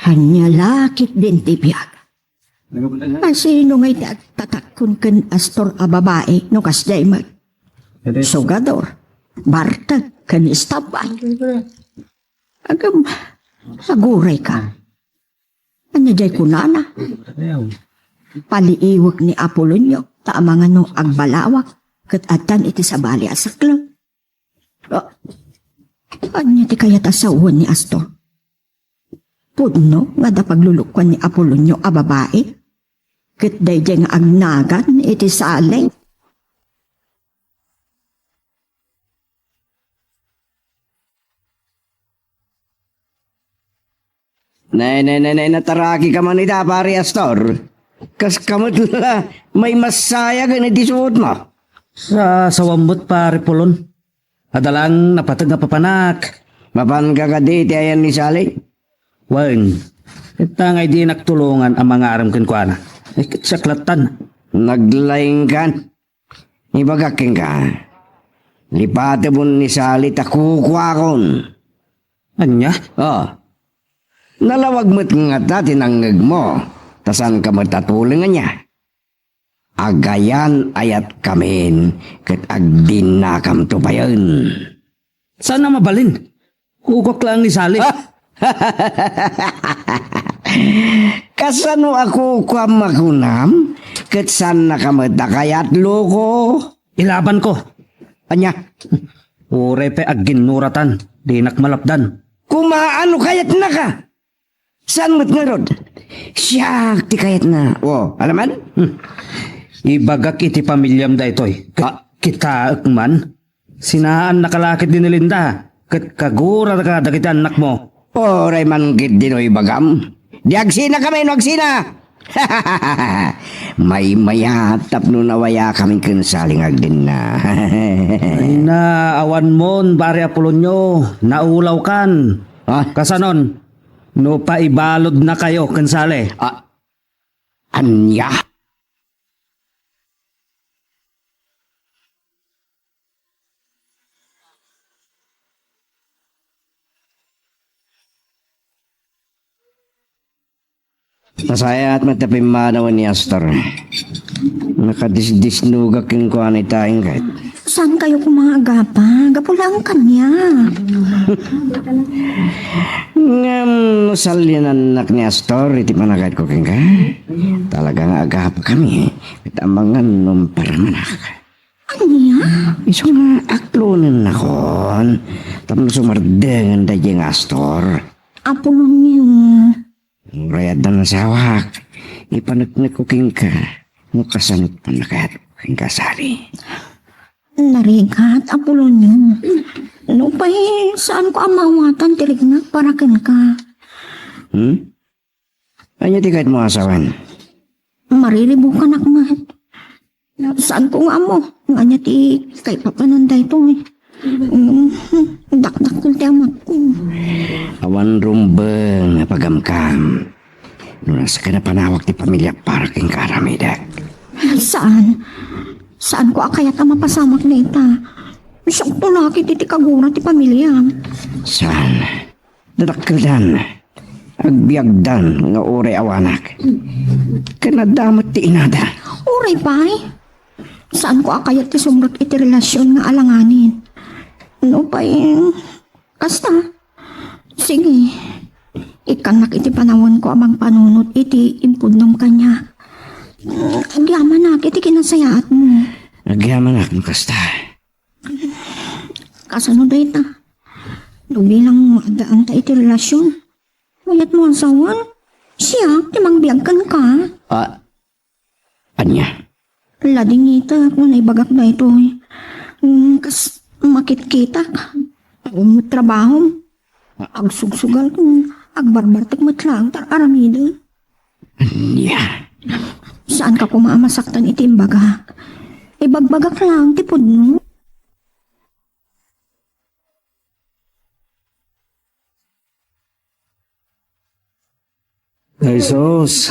Hanya lakit din ti biyag. Masino ngay ti agtatakon ken astor a babae no kasday mag sugador, bartag ken istabay. Agam, aguray ka. Anya jay kunana. Paliiwag ni Apolonio, taamangan no agbalawak, kat atan iti sabali asaklo. Anya ti kayat asawan ni Astor? Pudno nga da paglulukwan ni Apolonio a babae, kat dayjay nga agnagan iti saleng. Nay, nataraki ka man ita, pare Astor. Kas kamot la, may masaya ganit isuot mo. Sa sawambot pare Pulon. Adalang napatag nga papanak. Mapan ka kaditi ayan ni Sally. Wan, itangay di naktulungan ang mga aram kenkwana. Ay katsaklatan. Naglaing kan. Ibagaking ka. Lipate mo ni Sally takukwakon. Anya? Oh. Nalawag mo't nga ta tinanggag mo. Tasan ka matatulingan niya. Agayan ayat kamin kat agdin na kam to pa yun. Sana mabalin? Hukok lang ni Sally. Kasano ako kwam magunam kat san na kamatakayat loko. Ilaban ko. Anya, Ure pe agin nuratan. Di nakmalapdan. kumaano kayat na ka? San mo't nga rod? Siyak ti kayat na. O, alaman? Ibagak iti pamilyam da itoy. Kita man. Sinaan nakalakit din ni Linda. Kat kagura ka dagiti anak mo. Oray man gid dinoy bagam. Di agsina kami no agsina. May mayatap no nawaya kami kinsaling agdin na. Ay na, awan mon, pare Apolonio. Naulaw kan. Kasanon, no paibalod na kayo, kansale. Anya? Masaya at matapim manawan ni Astor. Nakadisnugak yung kuha ni tayong kahit. Saan kayo kumagapa? Gapulang kanya. Ngam, salyan anak ni Astor, iti managad ko keng ka. Talagang agap kami. Itamangan nung paramanak. Anya? Iso nga aklonan ako. Tapos sumardengan da yung Astor. Apolonio. Rayad na nasawak. Ipanagnak ko keng ka. Mukasanot pa nakat keng kasari. Narigat, Apolonio. No pa saan ko amawatan tilignak para ken ka? Anya ti kahit mo asawan? Mariribukan akmat. Saan ko nga mo? Nga niya ti kay papananday to eh. Dakdak kong ti amat ko. Awan rumbeng nga pagamkam. Nunas ka na panawag ti pamilya para keng karamidak. Saan? Saan ko akayat ang mapasamak na ita? Siyang tunakit iti kagura ti pamilya. Saan? Dadakkelan. Agbiagdan nga oray awanak. Kanadamat ti inada. Uray pa'y. Saan ko akayat ti sumrot iti relasyon nga alanganin? No pa'y. Kasta. Sige. Ikanak iti panawon ko amang panunot iti impudnom kanya. Agyaman iti kinasayaat mo. Agyaman mo kasta. Kasano da ita? Bilang daan ta iti relasyon. Mayat mo ang sawan. Siya, timang biyagkan ka. Anya? Lading ita kung naibagak na ito. Kas makit-kita ka. Trabaho. Agsugsugal kung agbarbartak matlang tar aramida. Anya? Saan ka kumamasaktan iti imbaga? Ibagbagak lang, tipod mo. Ay sos,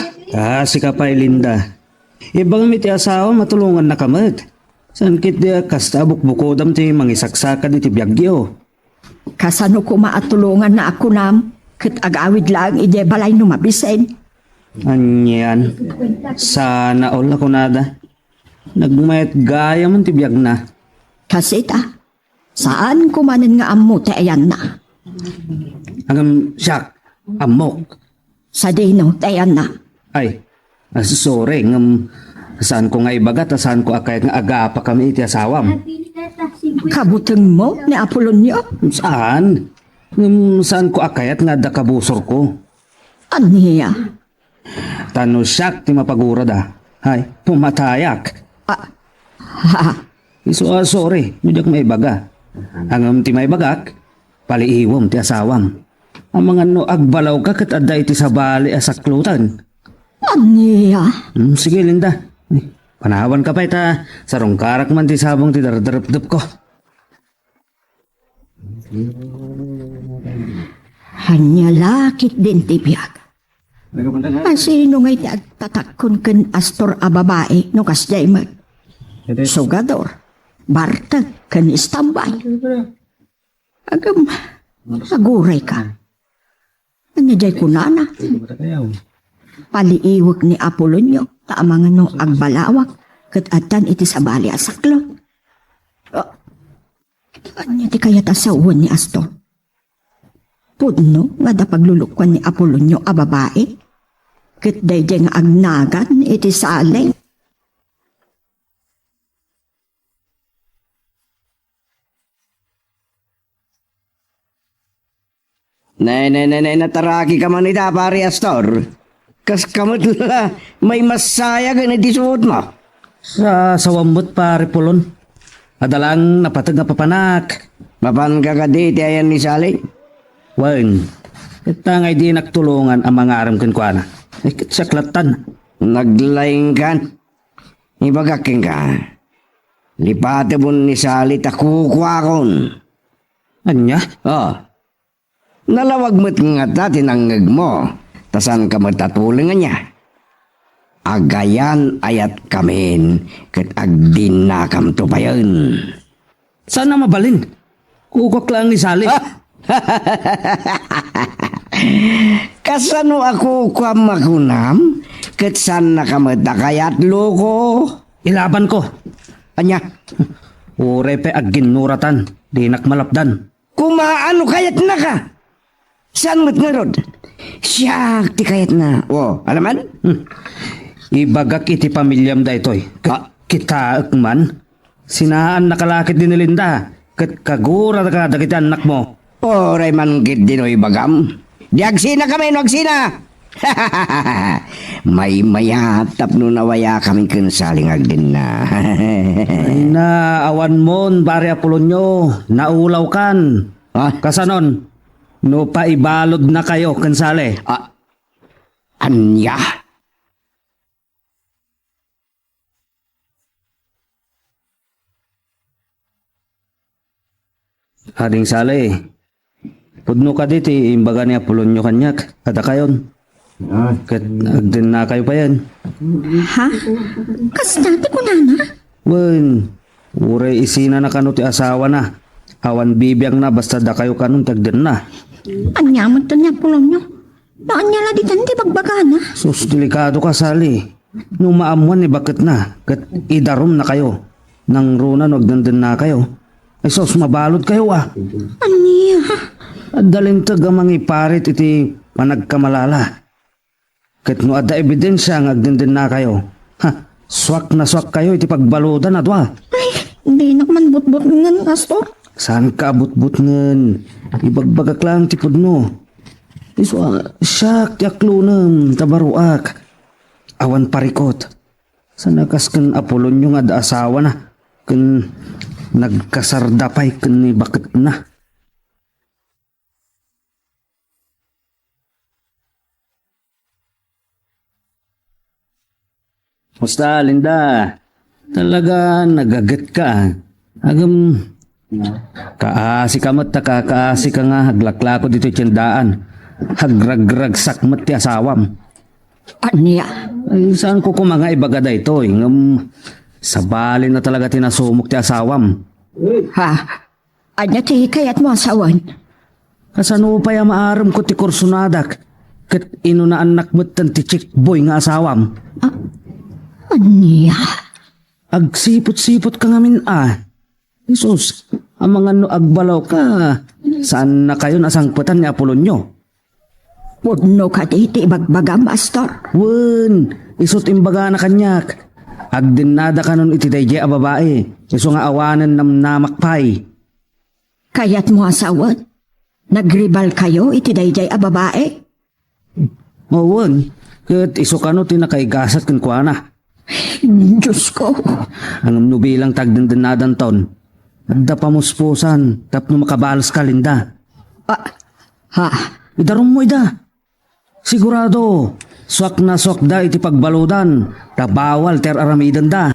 si ka pa Linda. Ibang miti asawa matulungan na kamad. San kit dia kasta bukbukodam ti mangisaksakan iti biyagyo. Kasano ko maatulungan na ako nam, kat agawid lang ide balay no mabisen. Anyan. Sana all ako nada. Nagmayat gaya man ti biyag na. Kasi saan ko manin nga amo te ayan na. Hanggang siyak, amok. Sa dino te ayan na. Ay, sorry. Saan ko nga ibagat, saan ko akay nga aga pa kami iti asawam. Kabuteng mo ni Apolonio? Saan? Saan ko akayat nga da kabusor ko? Aniya? Tano siyak ti mapagura da. Ay, pumatayak. Sorry, medyo may baga. Ang ti may bagak, paliiwom ti asawam. Ang mga no agbalaw ka kat adda iti sabali asaklutan. Aniya? Sige, Linda. Ay, panawan ka pa ita. Sarong karak man ti sabong ti dardarap-dup ko. Hanya lakit din ti biyag. Sino nga iti agtatakon ken astor a babae no kasjay mag. Sugador, bartag ken istambay. Agam, aguray ka. Ano jay kunana? Paliiwag ni Apolonio, taamangan no agbalawak, kat atan iti sabali asaklo. Ano ti kaya tasawan ni Astor? Pudno nga da paglulukwan ni Apolonio a babae, kat dayjay nga agnagan iti salay. Nay, nataraki ka man ita, pare Astor. Kas kamot la, may masaya ka na disuot mo. Sa sawambot pare Pulon. Adalang napatag nga papanak. Mapan ka kaditi ayan ni Sally? Wan, katangay di naktulungan ang mga aram kenkwana. Ay, katsaklatan. Naglaing kan. Ibagaking ka. Lipate mo ni Sally takukwakon. Anya? Oh. Nalawag mo't nga ta tinanggag mo. Tasan ka matatulingan niya. Agayan ayat kamin kat agdin na kam to pa yun. Sana mabalin. Kukok lang ni Sally. Kasano ako makunam kat san na kamadakayat loko. Ilaban ko. Anya, Ure pe agginuratan. Di nakmalapdan. kumaano kayat na ka? Saan mo't nga rod? Siyak ti kayat na. Oh, alaman? Ibagak iti pamilyam da itoy. Kita man. Sinaan nakalakit din ni Linda. Kat kagura ka dagiti anak mo. Oray man git dinoy bagam. Di agsina kami, no agsina. May mayatap no nawaya kami kinsaling agdin na. Ay na, awan mon, pare Apolonio. Naulaw kan. Kasanon, no pa ibalod na kayo, kansale. Anya. Ading sale, pudno ka diti, imbaga ni Apolonio kanyak. Kada kayon. Kat agdin na kayo pa yan. Ha? Kas dati ko na. Wen, ure isina na kano ti asawa na. Awan bibiyang na basta da kayo kanon tagden na. Anyaman to niya pulong nyo. Naan niya la di tanti bagbagana. Sus, delikado ka sali. Nung maamuan ni bakit na. Kat idarom na kayo. Nang runa nagdenden na kayo. Ay sus, mabalod kayo Aniya? At dalintag ang mga iparit iti panagkamalala. Kat no ada ebidensya nga agdenden na kayo. Swak na swak kayo iti pagbaludan adwa. Ay, hindi nakman butbut ng Astor. Saan ka abot-but ngen? Ibagbagak lang ti pudno. Iswa, siyak ti aklunem, tabaruak. Awan parikot. Sanakas kan Apolonio nga da asawa na. Kan nagkasardapay kan ni bakit na. Musta, Linda? Talaga nagagat ka. Agam, kaasi ka mat, kaasi ka nga, haglaklako dito tiyandaan. Hagragrag sakmat ti asawam. Aniya? Ay, saan ko kumanga ibagada ito? Sa bali na talaga tinasumok ti asawam. Ha? Anya ti kayat mo asawan? Kasano pa ya maaram ko ti kursunadak. Kat ino na anak mo't ti chick boy nga asawam. Anya? Agsipot-sipot ka ngamin Isus, ang mga no agbalaw ka. Saan na kayo nasangputan ni Apolonyo? Pudno ka diti ibagbagam, Astor. Wen, isot imbaga na kanyak. Agdinada ka nun iti dayjay a babae. Iso nga awanan nam namakpay. Kayat mo asawan? Nagribal kayo iti dayjay a babae? Wen, kat iso ka no tinakaigasat kan kuana. Diyos ko. Ang nubilang tagdindinadan ton. Agda pamuspusan, tapno makabalas ka linda. Ha? Idarom mo ida. Sigurado, swak na swak da iti pagbaludan, bawal ter aramidan da.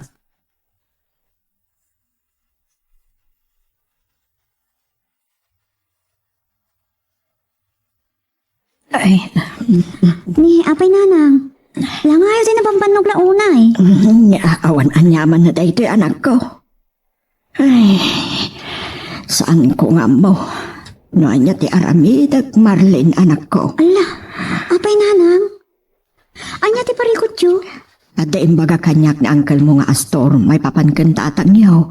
Ay, Ni, apay nanang. Langayo din na pambanog launay. awan anyaman na dayto anak ko. Ay, saan ko nga mo? No anya ti Aramidag Marlene anak ko. Ala, apay nanang. Anya ti parikot yo. Ada imbaga kanyak ni uncle mo nga Astor, may papankan tatang niyo.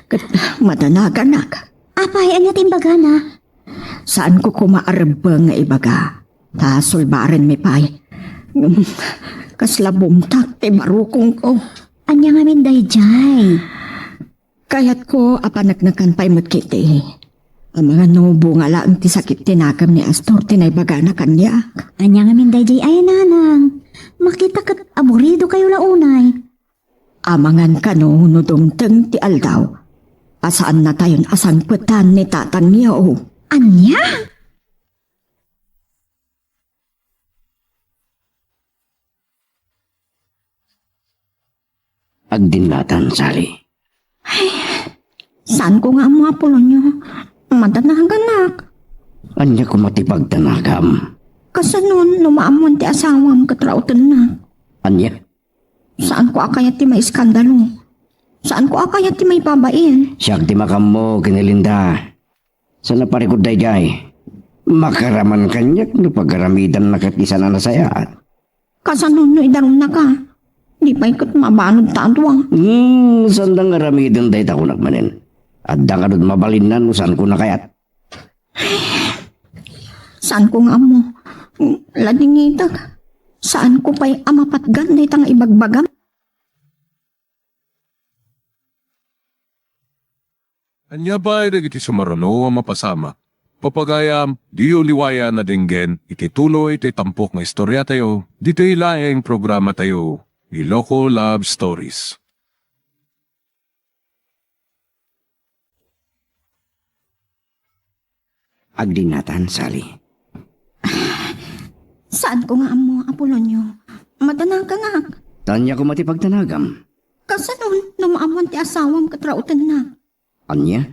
Kat madanaganak. Apay, anya ti imbaga na. Saan ko kumaarbang nga ibaga? Tasulbaren mi pay. Kaslabumtak ti marukong ko. Anya nga min dayjay. Kayat ko apanagnakan pa'y matkiti. Ang mga nubo nga lang ti sakit tinakam ni Astor tinaybaga na kanya. Anya nga min dayjay ay nanang. Makita kat aburido kayo launay. Amangan ka no nudumteng ti aldaw. Asaan na tayon asangputan ni tatang niya o. Anya? Agdinatan, Sally. Saan ko nga ang mga pulo niyo? Madanaganak. Anya ko matipagtanagam. Kasanon lumaamon ti asawam katrautan na. Anya? Saan ko akayat ti may iskandalo? Saan ko akayat ti may babain? Siyak ti makam mo, kinilinda. Sa naparikod dayjay. Makaraman kanyak no pagkaramidan na katisa na nasayaan. Kasanon no idaron na ka? Di pa ikot mabanod tatwa. Sandang aramidan day tako nagmanin. At dangadod mabalinan no saan ko na kayat. Saan ko nga mo? Ladingitag. Saan ko pa'y amapatgan na itang ibagbagam? Anya ba ay iti sumarano ang mapasama? Papagayam, di uliwaya na dinggen, iti tuloy, iti tampok nga istorya tayo, dito ilaing programa tayo, Iloko Love Stories. Agdinatan, Sally. Saan ko nga mo, Apolonyo? Madanaganak. Tanya ko matipagtanagam. Kasanon lumaamon ti asawam katrautan na. Anya?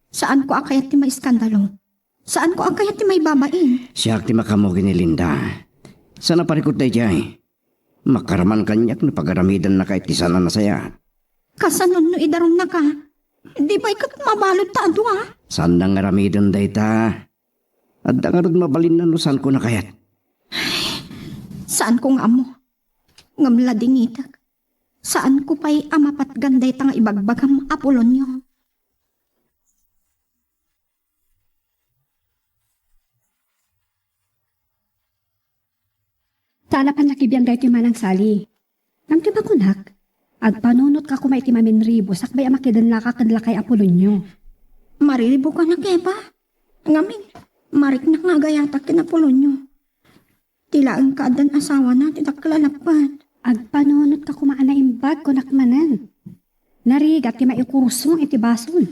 Saan ko akayat ti may iskandalo? Saan ko akayat ti may babain? Siyak ti makamo kinilinda. Sa naparikod dayjay. Makaraman kanyak no pagaramidan na kahit isa na nasaya. Kasanon no idaron na ka? Di ba ikat mabalot ta adwa? Sandang aramidan dayta. At dangarod mabalin na no saan ko na kayat. Saan ko nga mo? Ngamladingitag. Saan ko pa'y amapatganday tang ibagbagam Apolonyo? Tala pan nakibiyang dahi ti manang sali. Nang ti bakunak, agpanunot ka kumay ti maminribo sakbay amakidan laka kadla kay Apolonyo. Mariribo ka na keba? Ngamin, marik na nga gayatak kin Apolonyo. Tilaan ka adan asawa na titaklalapad. Agpanunot ka kumaana imbag kunak manan. Narigat ti maikurusong iti basol.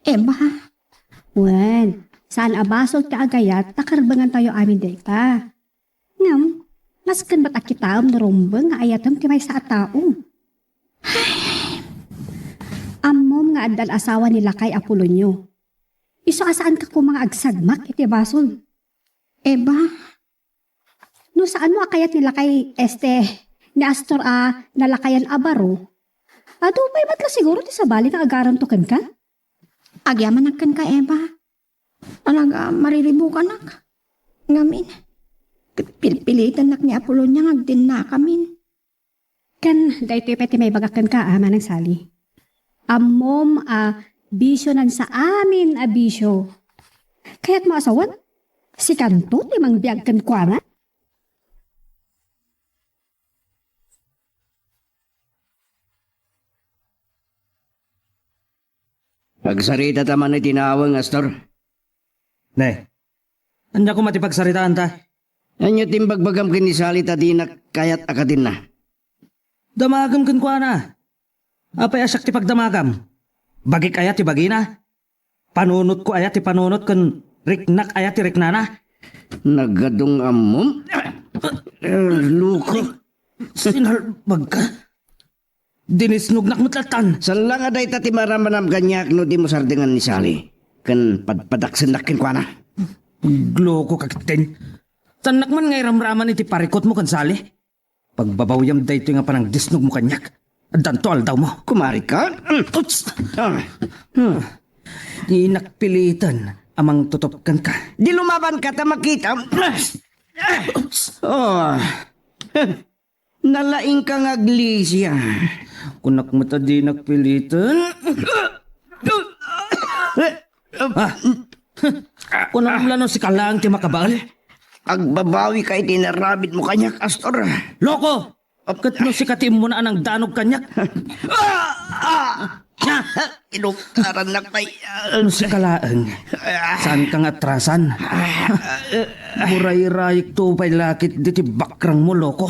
Eba, Wen, saan abasol ti agayat takarbangan tayo amin dayta. Ngam, nasken ba't akitam na rumbang nga ayatam ti may sa tao. Amom nga adal asawa nila kay Apolonyo. Iso asaan ka kung mga agsagmak iti basol. eba, No saan mo akayat nila kay ni Astor nalakayan abaro. Adupay ba't la siguro ti sa bali nga agaram to kan ka? Agyaman nakkan ka, Eva. Talaga, mariribukan nak. Ngamin. Pilpilitan nak ni Apolonya ngagdin na kamin. Kan, dahito peti may bagakan ka, ama ng sali. Amom, bisyo nan sa amin, bisyo. Kaya't mo asawan, si Kanto, timang biyag kan kwa na. Pagsarita taman ay tinawang, Astor. Ne, anya ko matipagsaritaan ta. Anyo timbagbagam kinisali ta di na kayat akadin na. Damagam kan kwa na. Apay asak ti pagdamagam. Bagi kaya ti bagi na. Panunot ko ayat ti panunot kan riknak ayat ti riknana. Nagadong amom. Luko. Sinalbag ka. Dinisnog nak mutlatan. Salang aday ta ti maramanam ganyak no di mo sardengan ni Sali. Kan padpadaksan nakin kwa na. Gloko kakitin. Tanak man ngay ramraman iti parikot mo kan sali. Pagbabawyam dayto nga panang disnog mo kanyak. Danto aldaw mo. Kumari ka? Uts! Ah. Di nakpilitan amang tutupkan ka. Di lumaban ka ta makita. Oh. Nalaing kang aglisya. Kunak mo ta di nakpilitan. Kunak mo si Kalang ti makabal. Agbabawi ka itinarabit mo kanyak, Astor. Loko! Apkat no si katim mo na anang danog kanyak. Inukaran na kay... Ano si Kalang? Saan kang atrasan? Muray-rayik to pa'y lakit diti bakrang mo, loko.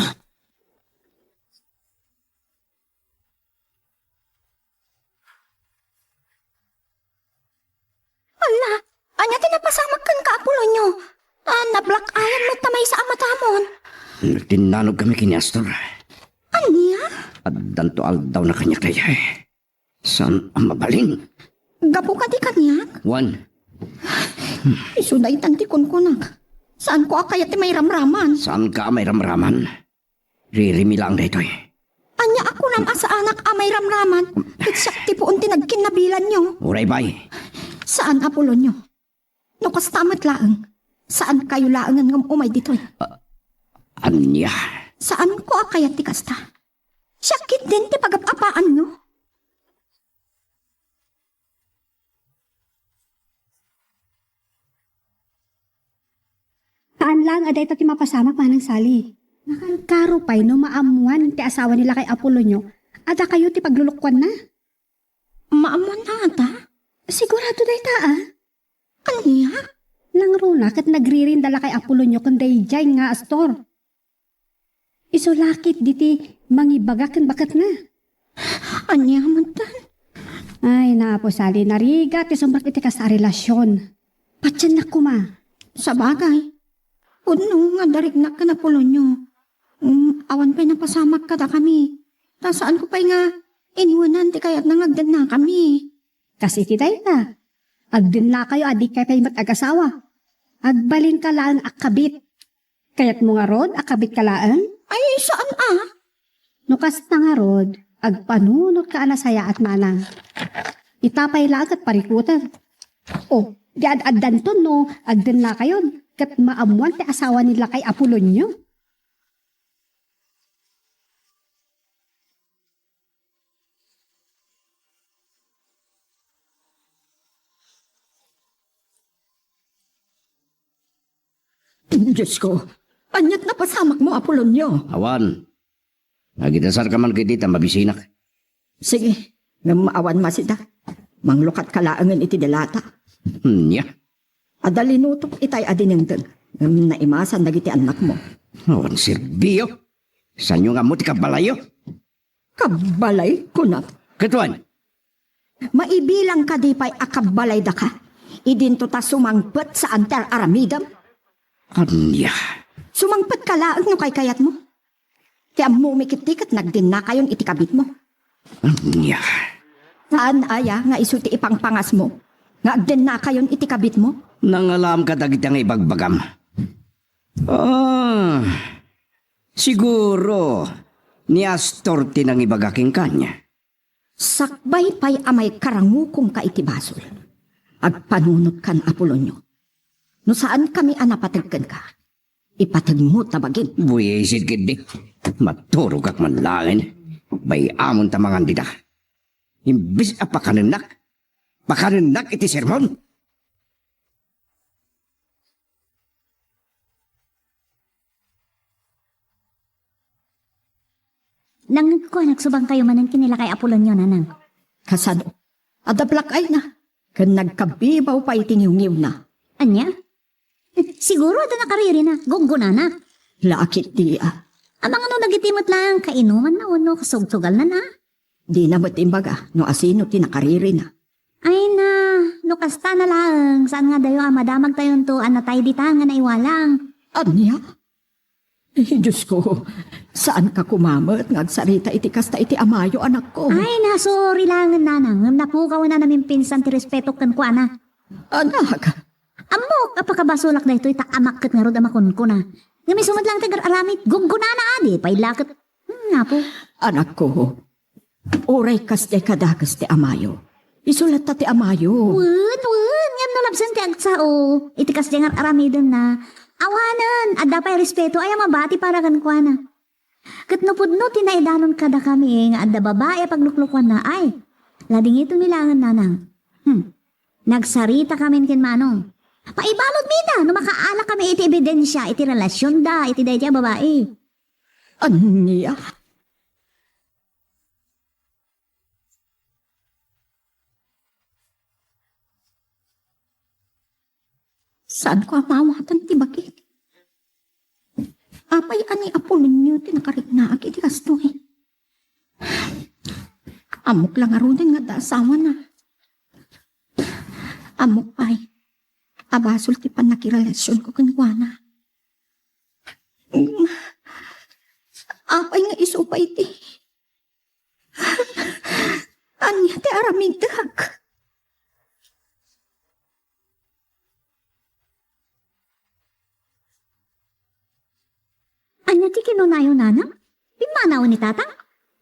Ala, anya tinapasamag kan ka, Apolonyo. Nablak ayan mo tamay sa amatamon. Tinanog kami kini Astor. Anya? At danto aldaw na kanyak tayo. Saan ang mabaling? Gapo ka di kanyak? One, Isuday tanti kunkunak. Saan ko akaya ti may ramraman? saan ka may ramraman? Ririmi lang dito eh. Anya ako nam asa anak amay ramraman. Kitsak ti poon tinagkinabilan nyo. Uray bay. Saan, Apolonyo? No kastamat laeng. Saan kayo laengan ngam umay ditoy? Anya. Saan ko akaya ti kasta? Sakit din ti pagapapaan nyo. Taan lang, aday to ti mapasamak manang sali. Nakalkaro pa'y no maamuan ti asawa nila kay Apolonyo. Ada kayo ti paglulukwan na. Maamuan na ata? Sigurado day ta Anya? Nang runa kat nagririndala kay Apolonyo kunday jay nga Astor. Isulakit diti mangibagakan bakat na. Anya mantan? Ay napo sali nariga ti sumbrat iti ka sa relasyon. Patyan na kuma. Sa bagay. Puno nga darig na ka na Apolonyo. Awan pa'y napasamak ka da kami. Saan ko pa'y nga inuwanan ti kaya't nangagdan na kami. Kasi ti day ta. Agdin na kayo adik kay pa'y mag-agasawa. Agbalin ka laan akabit. Kaya't mo nga rod akabit ka laan. Ay, saan Nukas na nga rod, agpanunot ka anasaya at manang. Itapay lang at parikutan. O, di ad-addan to no, agdan na kayo. Kat maamuan ti asawa nila kay Apolonyo. Diyos ko, anyat na pasamak mo, Apolonyo. Awan. Nagitasar ka man kay tita mabisinak. Sige, nga maawan masida. Manglukat kalaangan iti delata. Nya. Adalinutok itay adinengdeng. Naimasan dagiti anak mo. Awan sirbiyo. Sanyo nga mo ti kabalayo. Kabalay ko na. Katuan. Maibilang ka di pa'y akabalay da ka. Idinto ta sumangpet sa antar aramidam. Anya. Sumangpet ka laang no kay kayat mo. Kaya mo mikit-tikit nagdin na kayon itikabit mo. Anya. Saan aya nga isuti ipangpangas mo? Nga agden na kayon itikabit mo? Nangalam ka dagiti nga ibagbagam. Siguro ni Astor tinang ibagaking kanya. Sakbay pa'y amay karangukong ka iti basol. Agpanunot kan Apolonyo. No saan kami anapatagkan ka? Ipatag mo tabagin. Buwisid gidi. Maturog ak man langin. Bay amon tamangan dita. Imbis a pakaninak. Pakaninak iti sermon. Nang ko nagsubang kayo man ang kinila kay Apolonyo, nanang. Kasano? Adablak ay na. Kan nagkabibaw pa itingiw-ngiw na. Anya? Siguro ito nakariri na. Guguna na. Lakit di ah. Amang ano nagitimot lang, kainuman na uno, kasugtugal na na. Di na matimbaga, no asino tinakariri na. Ay na, nukasta na lang. Saan nga dayo madamag tayong to, anatay di nga na iwalang. Anya? Eh, Diyos ko, saan ka kumamot? Ngagsarita iti kasta iti amayo, anak ko. Ay na, sorry lang, nanang. Napukaw na namin pinsan ti respeto kan ko, ana. Anak, Amok, apakabasulak na ito, itakamakit nga rod amakon ko na. Nga may sumad lang tagar aramit, guguna na adi, pailakit. Nga po. anak ko, oray kas de kadakas ti amayo. Isulat ta ti amayo. Wun, ngam nalabsan ti agsao. Itikas dengar aramidon na. Awanan, adda pa'y respeto, ay mabati para kan kwa na. Katnupudno, tinaidanon kada kami, nga adda babae pagluklukwan na, ay. Lading ito nilangan nanang. Nagsarita kami kin manong. Paibalod mina, no makaala kami iti ebidensya, iti relasyon da, iti dayja babae. Anya? Saan ko amawatan ti bakit? Apay ani Apolonyo tinakarik na iti kastoy. Amok lang arunin nga da asawa na. Amok pay. Abasol ti pan nakirelasyon ko kinuwana. Apay nga isupay ti. Anya ti aramigdag. Anya ti kinunayo nanang? Pimanaw ni tatang?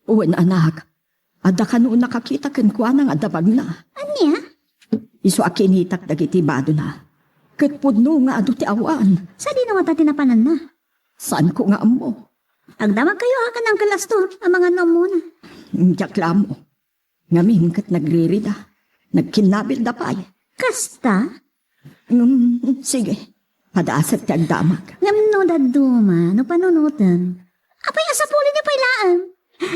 Uwan anak. Ada ka noon nakakita kinuwana nga adabag na. Anya? Iso akinitak dagiti bado na. Ket pudno nga adu ti awan. Sa di naman tatinapanan na. Saan ko nga amo? Agdamag kayo akan ang kalastor, ang mga namuna. Jakla mo. Ngamin kat nagririda. Nagkinabil da pay. Kasta? Sige. Padaasat ti agdamag. Ngam daduma, no panunutan. Apay asapulin niyo pailaan.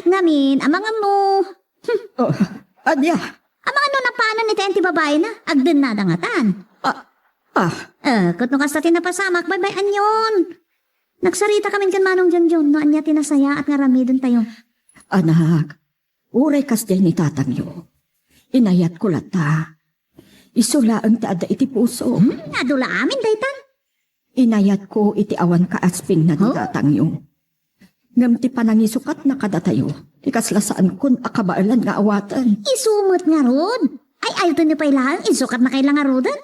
Ngamin, amang mo. Oh, adya. Amang ano napanan ni tenti babae na, agden na dangatan. Kut no kasta tinapasamak, baybayan yun. Nagsarita kami kan manong John, no anya tinasaya at ngaramidon tayo. Anak, uray kas di ni tatangyo. Inayat ko lata. Isulaan ti ada iti puso. Nadula amin, daytan. Inayat ko iti awan ka asping na nitatangyo. Ngam ti panangisukat na kadatayo. Ikaslasaan kun akabaalan nga awatan. Isumot nga rod. Ay, ayaw to niyo pailaan, isukat na kailang nga rodan.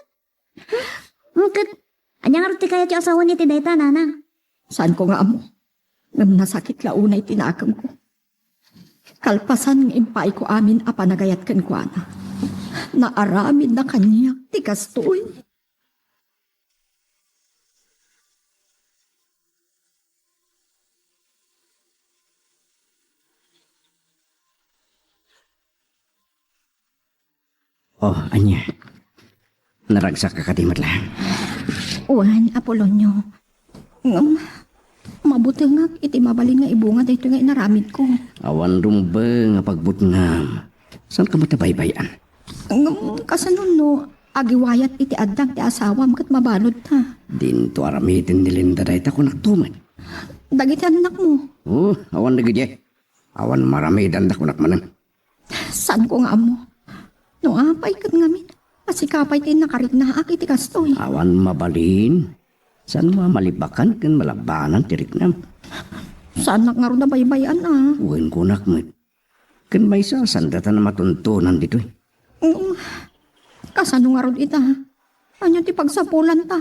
Kat, anya nga rod ti kaya ti asawa ni ti daytan, nana. Saan ko nga amo? Ngam nasakit launay tinakam ko. Kalpasan ng impay ko amin a panagayat kan ko na. Naaramid na kanya, tikas to'y. Oh, anya. Naragsak ka katimat lang. Uwan, Apolonyo. Mabuti nga, iti mabaling nga ibunga dito nga inaramid ko. Awan rumba nga pagbutngam. Saan ka matabaybayan? Kasanon no, agiwayat iti addang ti asawam kat mabalod ta. Dinto aramitin ni Linda dahi ta ko naktuman. Dagiti anak mo, Oh, awan na gidya. Awan maramidan da ko nakmanan. saan ko nga mo? No apay kat ngamin, pasikapay ti nakarik na iti kastoy. Awan mabalin. Saan malibakan kan malabanan tirik nam. Saan nga ro na baybayan ah. Uwin ko nakmat. Kan may sasandatan na matuntunan dito eh. Kasano nga ro ita ha? Anyo ti pagsapulan ta.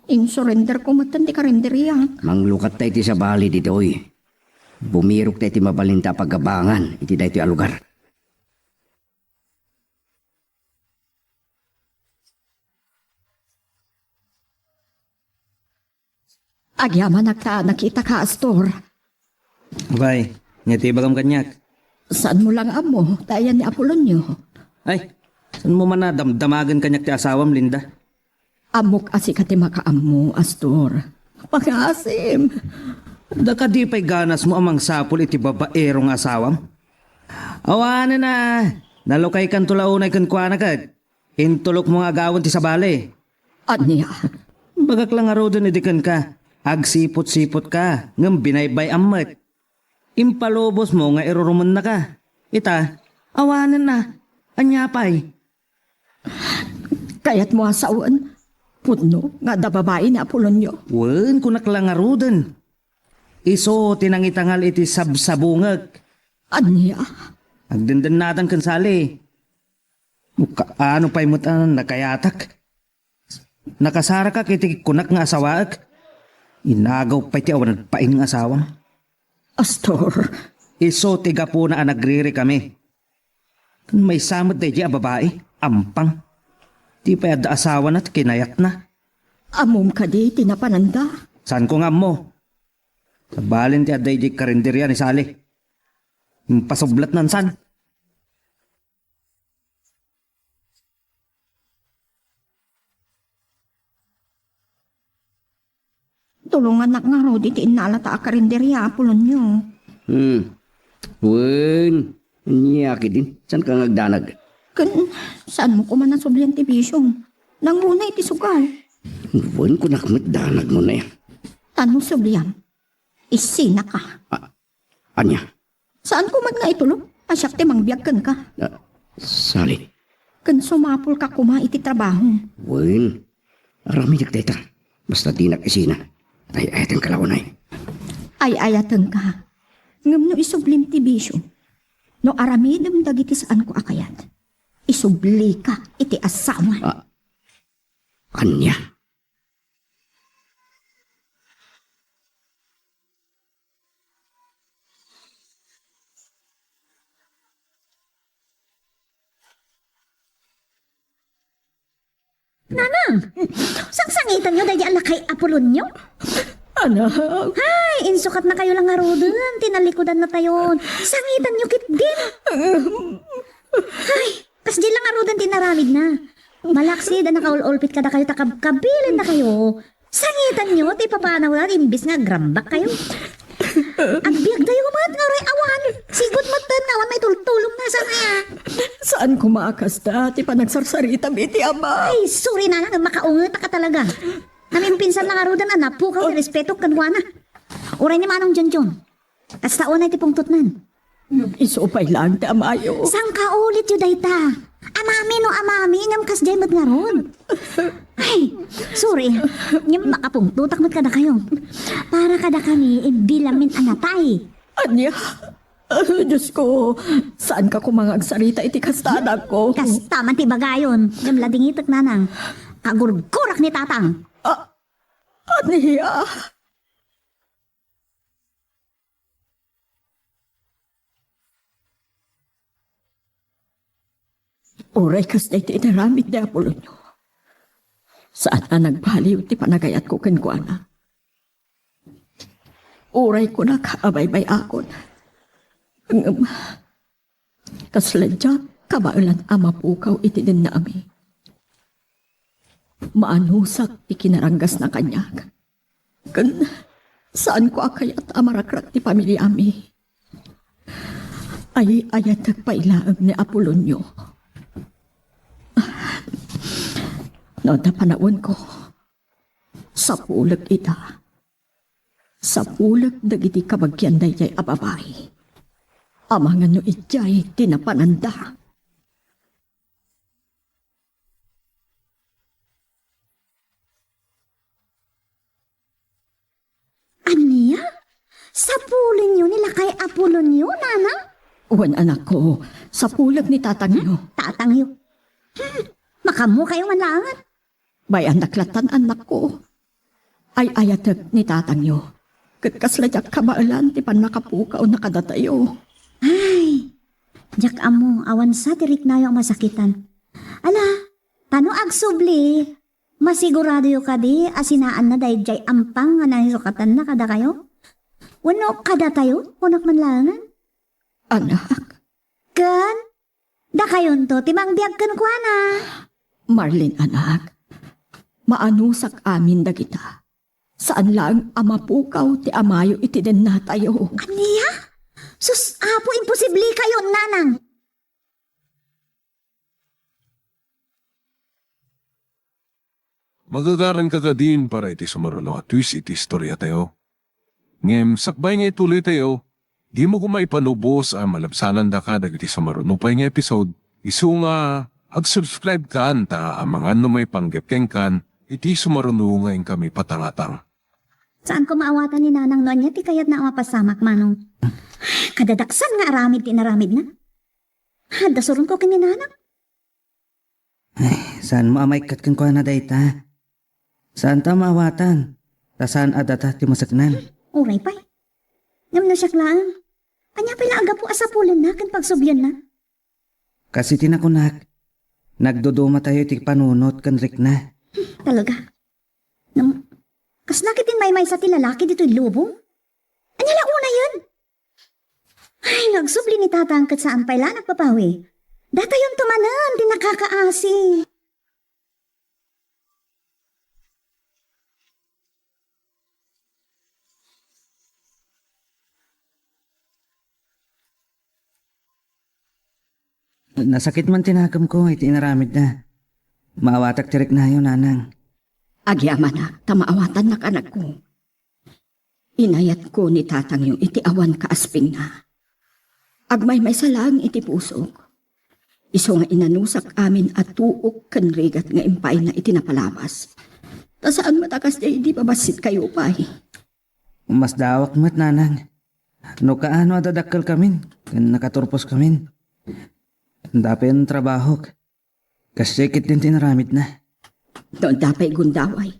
Ing-surrender ko matan ti karinderiya. Manglukat tayo ti sa bali dito eh. Bumirok tayo ti mabalinta paggabangan iti dahi ti alugar. Agyaman nakita ka, Astor. Bay, ngiti bagam kanyak. Saan mo lang amo? Tayan ni Apolonio. Ay, saan mo man na damdamagan kanyak ti asawam, Linda? Amok asi ka ti makaamo, Astor. Pangasim. Daka di pa'y ganas mo amang sapul iti babaerong asawam? Awana na, nalukay kan tulaunay kan kuana kag. Intulok mo nga agawon ti sabali. Anya? Bagak lang aro doon idikan ka. Agsipot-sipot ka, ngam binaybay amat. Impalobos mo nga iruruman na ka. Ita, awanan na. Anyapay. Kaya't mo asawan. Puno nga da babae ni Apolonio. Wen, kunak lang aro doon. Iso, tinangitangal iti sabsabungag. Anya? Agdandan natan kan sali. Ano pa'y mutan nakayatak. Nakasara ka kiti kunak nga asawaak. Inagaw pa'y ti awan paing nga asawang. Astor. Iso tiga po na anagriri kami. May samot day di a babae, ampang. Di pa yada asawa na't kinayat na. Amom ka di, tinapananda. Saan ko nga mo? Sa balin ti aday di karinderya ni Sali. Yung pasublat nan san. Tulungan na nga ro, di tinalata ka rin diri Apolonio. Wen, niyaki din. San ka ngagdanag? Saan mo kuman ang sublian ti bisyong? Nanguna iti sugal. Wen, kunakmat danag mo na yan. Tanong sublian. Isina ka. Anya? Saan ko man nga itulog? Asyak ti mangbiyag kan ka. Sali. Kan sumapol ka kuma iti trabaho. Wen, arami nagteta. Basta di nakisina. Ay, ayatang kalawanay. Ay ayatan ka. Ngam no isublim ti bisyo. No aramidem dagiti saan ko akayat. Isubli ka iti asawa. Kanya. Sangsangitan nyo dahil ala kay Apolonio? Anak. Ay, insukat na kayo lang nga rodon. Tinalikodan na tayo. Sangitan nyo kit din. Ay, kas di lang nga rodon tinaramid na. Malaksi da nakaululpit ka na kayo, takabkabilin na kayo. Sangitan nyo, ti papanaw na, imbis nga grambak kayo. Agbiag tayo kumat nga rin awan. Sigot matan awan may tultulong na sa kaya. Saan ko maakasta? Ti panagsarsarita iti ama. Ay, sorry na lang, makaungat ka talaga. Namimpinsan na nga rodan, anak po ka, respeto kanwana. Uray ni manong John. Kas taon na iti pungtutnan. Isupay lang ti amayo. Sang ka ulit yu dayta? Amami no amami, ngam kas jay mat nga ron. Ay, sorry. Ngam makapungtutak mat kada kayo. Para kada kami, ibilamin anatay. Anya? Diyos ko, saan ka kumangagsarita iti kastadag ko? Kas taman ti bagayon, ngam ladingitak nanang. Kagurgurak ni tatang. Anya? Oray kas na iti inaramid ni Apolonio. Saan na nagbaliw ti panagayat ko kenkwana? Oray ko na kaabaybay akon. Kasladya, kabailan ama pukaw iti din na ami. Maanusak ti kinaranggas na kanyag. Saan ko akayat amarakrak ti pamilya ami? Ay ayat nagpailaag ni Apolonio. No, napanawon ko. Sa pulag ita. Sa pulag dagiti kabagyan dayay ababay. Amangan no itjay tinapananda. Aniya? Sa pulin nyo nila kay Apolonio, nanang? Uwan anak ko, sa pulag ni tatangyo. Tatangyo. Makamu kayo manlangan. Bayan naklatan anak ko. Ay ayatag ni tatangyo. Katkasladyak kabailan ti pan nakapukaw nakadatayo. Ay, jak amo, awan sa tirik na yung masakitan. Ala, tano agsubli, Masigurado yo kadi asinaan na dayjay ampang nga nahisukatan na kada kayo? Wano kada tayo? Punak manlangan? Anak, Kan? Da kayon to, timang biyag kan kwa na. Marlin anak, maanusak amin dagita. Saan lang amapukaw ti amayo iti den natayo. Aniya? Sus, apo, imposible kayo, nanang. Magagaran ka din para iti sumaralo at twist iti istorya tayo. Ngem, sakbay nga ituloy tayo, di mo kumay panubos ang malabsanan da ka dagiti sumaralo pa nga episode. Isu nga, ag-subscribe ka ta ang mga may panggapkeng kan, iti sumaralo nga kami patangatang. Saan ko maawatan ni nanang noon niya, ti kayat na mapasamak, manong. Kadadaksan nga aramid, tinaramid na. Dasurun ko kini nanang. Saan mo amay katkan ko na dayta? Saan ta maawatan? Ta saan adata ti masaknan? Uray pa'y. Ngam na siya klaan. Anya pala aga po asapulan na, kan pagsubyan na. Kasi tinakunak, nagduduma tayo ti panunot kan rik na. Talaga. Kas nakitin may sa tilalaki dito yung lubong? Anya lang una yun? Ay, nagsubli ni tata angkat saan pala nagpapawi. Data yung tumanan, di nakakaasi. Nasakit man tinakam ko, iti inaramid na. Maawatak tirik na yun, nanang. Agyaman na, tamaawatan na kanak ko. Inayat ko ni tatang yung iti awan kaasping na. Agmay may salang iti pusok. Iso nga inanusak amin at tuok kan rigat nga impay na itinapalawas. Ta saan matakas di di babasit kayo pa Mas dawak mat, nanang. No kaano adadakkel kamin, kan nakaturpos kamin. Dapin trabaho. Kasi kit din tinaramid na. Doon dapay gundaway.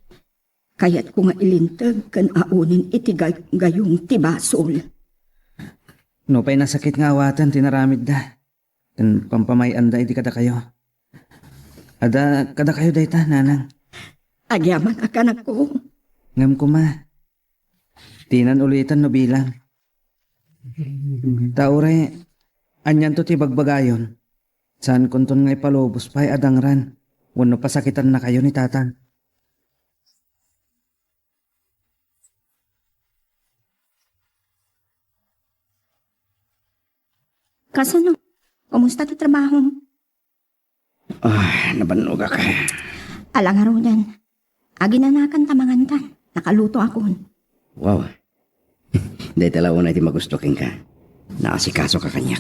Kaya't ko nga ilintag kan aunin iti gayong tibasol. No pa'y nasakit nga awatan, tinaramid na. Kan pampamayan da iti kada kayo. Ada kada kayo dayta, nanang. Agyaman akanak ko. Ngam ko ma. Tinan ulitan no bilang. Taure, anyan to ti bagbagayon. Saan kunton ngay palubos pa'y adangran. Wano pasakitan na kayo ni tatang. Kasano? Kumusta ti trabaho mo? Nabanog ka. Alang araw yan. Aginanakan tamangantan. Nakaluto ako. Wow. Dahil talaw na iti magustukin ka. Nakasikaso ka kanya.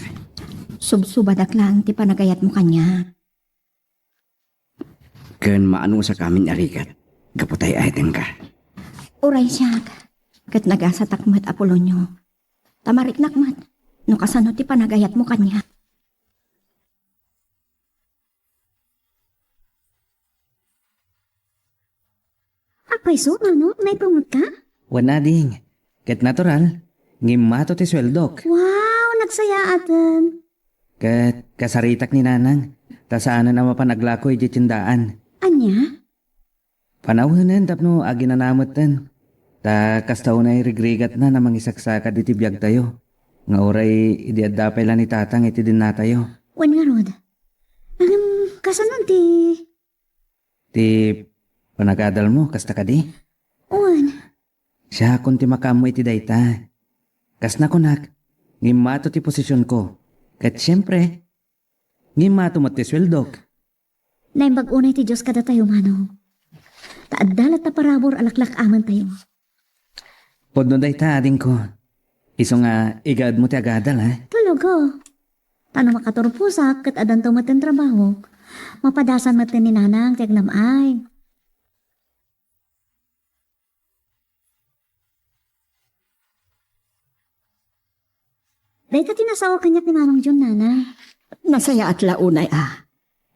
Subsubadak lang ti panagayat mo kanya. Kan maano sa kamin arikat. Kaputay item ka. Uray siya. Kat nagasatakmat Apolonyo. Tamarik nakmat. No kasano ti panagayat mo kanya. Apay so, ano? May pumot ka? Wana ding. Ket natural. Ngimato ti sweldok. Wow, nagsaya atan. Ket kasaritak ni nanang. Tasaanan na mapanaglakoy di tindaan. Anya? Panawhanan tapno aginanamatan. Ta kastaw na irigrigat na namang isaksaka di tibiyag tayo. Nga oray idiadapay lang ni tatang iti din na tayo. Wan nga rod. Kasanon ti... Ti panagadal mo, kasta ka di? Wan. Siya kung ti makamo iti dayta. Kas na kunak, ngimato ti posisyon ko. Kat siyempre, ngimato mo ti sweldok. Naimbag unay ti Diyos kada tayo, mano. Taaddalat na parabor alaklak aman tayo. Podno dayta ading ko. Iso nga, igad mo ti agadal ha? Talaga. Tano makaturpusak kat adan to matin trabaho. Mapadasan matin ni nanang tiag namay. Dahil tinasawa kanyak ni Manong John, nana. Nasaya at launay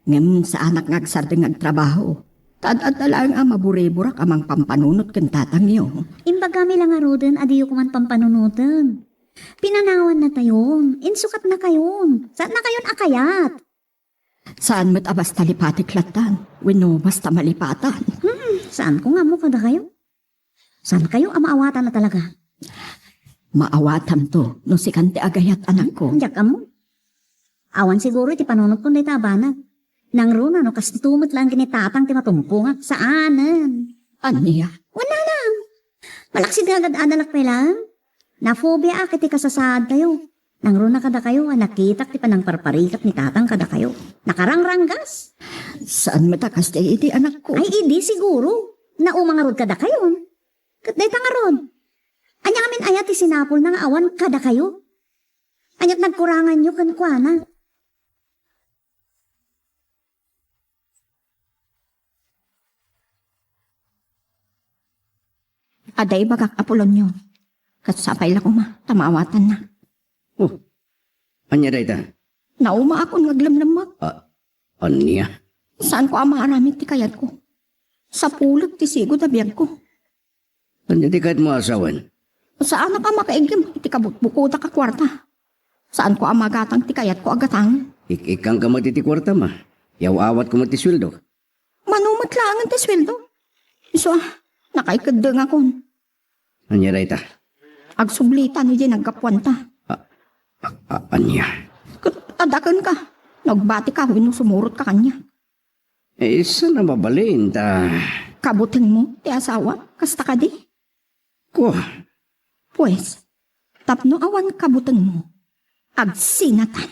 Ngem sa anak ngagsardeng agtrabaho. Tad-ad na lang maburiburak amang pampanunot kan tatang iyo. Imbagami lang nga roden, adiyo kuman pampanunutan. Pinanawan na tayo. Insukat na kayo. Saan na kayon akayat? Saan mo't abas talipati klatan? Wino basta malipatan. Saan ko nga mo kada kayo? Saan kayo amaawatan na talaga? Maawatan to, no si Kante agayat anak ko. Diyak mo. Awan siguro iti panunod ko na itabanag. Nang runa no kasi tumot lang kinitatang ti matumpo nga. Saanan? Aniya, Wala lang. Malaksid agad adalak pa lang. Nafobia akit ti kasasaad kayo. Nang runa kada kayo, nakitak ti panang parparikat ni tatang kada kayo. Nakarangranggas. saan matakas di iti anak ko? Ay, hindi siguro. Naumangarod kada kayo. Katday tangarod. Anya amin ayat ti sinapol ng awan kada kayo. Anyat nagkurangan nyo kan kuana. Aday bagak Apolonyo. Katsapay la ko ma, tamawatan na. Oh, anya day ta? Nauma ako ngaglamlamag. Anya? Saan ko ama aramit ti kayat ko? Sa pulot ti sigo na biyag ko. Anya di kahit mo asawan? Saan ka makaigim? Iti kabutbukuta ka kwarta. Saan ko amagatang ti kayat ko agatang? Ikang ka matiti-kwarta ma. Yaw awat ko matiswildo. Manumot lang ang ti sweldo. Iso nakaikadeng ako. Anya day ta? Agsublita ni di nagkapwanta. Anya? Adakan ka. Nagbati ka, sumurot ka kanya. Saan na mabalin ta? Kabuting mo, ti asawa, kasta ka di. Ko, Pues, tapno awan kabuting mo. Agsinatan.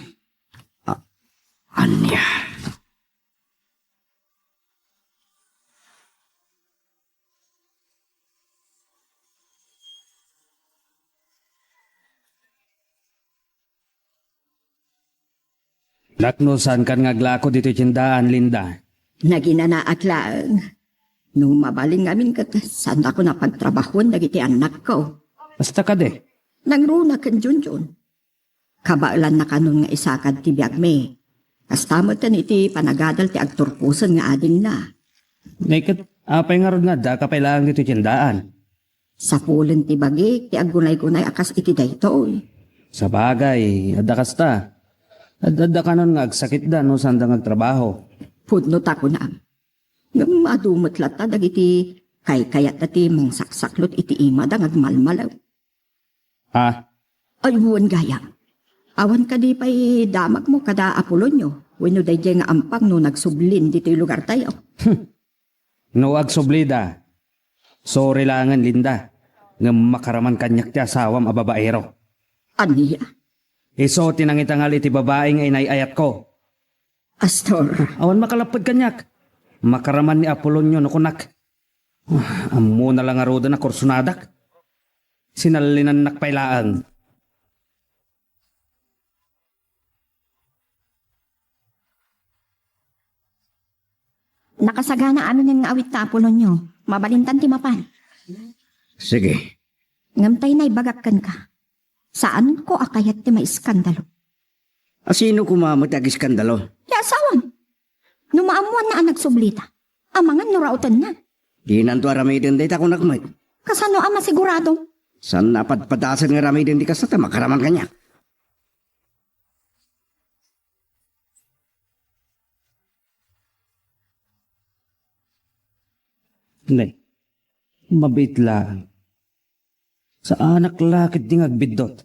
anya? Nakno saan kan ngaglako dito tindaan, Linda? Naginanaat lang. Nung mabaling amin kat, saan ako napagtrabahon dagiti anak ko. Basta ka de. Nangruna kan Junjun. Kabailan na kanon nga isakad ti biyag me. Kastamot tan iti panagadal ti agturpusan nga ading na. Naked, apay nga ron nga, da ka lang dito tindaan. Sa pulen ti bagik, ti agunay-gunay akas iti daytoy. Sa bagay, adakas ta. Adada ka nun nga, agsakit da, no, saan da ngagtrabaho. Pudnot ako na. Ngam madumot lata dagiti kayat na ti mong saksaklot iti ima da ngagmalmalaw. Ah, Ay buwan gaya. Awan ka di pa'y damag mo kada Apolonyo. Wano day nga ampang no nagsublin dito'y lugar tayo. no agsublida. Sorry langan, Linda. Nga makaraman kanyak ti asawam a babaero. Aniya, Iso tinangitangal iti babaeng ay naiayat ko. Astor, Awan makalapad kanyak. Makaraman ni Apolonyo no kunak. Amo na lang aroda na kursunadak. Sinalinan nakpailaan. nakasagana amin ng awit ta Apolonyo. Mabalintan ti mapan. Sige. Ngamtay na ibagakkan ka. Saan ko akayat ti may iskandalo? Asino kumamot ag iskandalo? Ti asawam. Numaamuan na ang nagsublita. Amangan nurautan na. Di nanto aramidin day ta ko nakmat. Kasano ang masigurado? San napadpadasan nga ramidin di kasata makaraman kanya. Hindi. Mabait lang. Sa anak lakit di ngagbidot.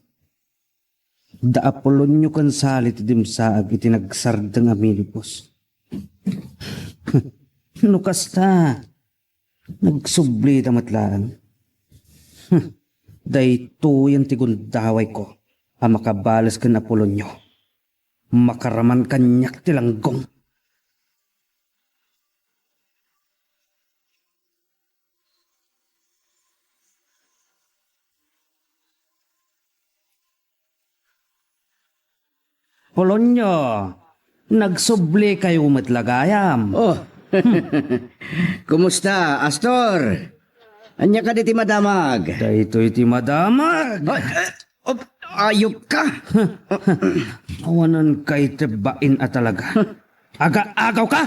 Da Apolonyo kan salit dimsaag itinagsardang aminipos. Nukas ta. Nagsubli tamatlaan. Dayto yung tigundaway ko. Ang makabalas kan Apolonyo. Makaraman kanyak tilanggong. Polonyo, nagsubli kayo matlagayam. Oh. Kumusta, Astor? Anya ka di madamag? Dahito iti madamag. Ayop ka. Awanan kay tebain at talaga. Aga-agaw ka?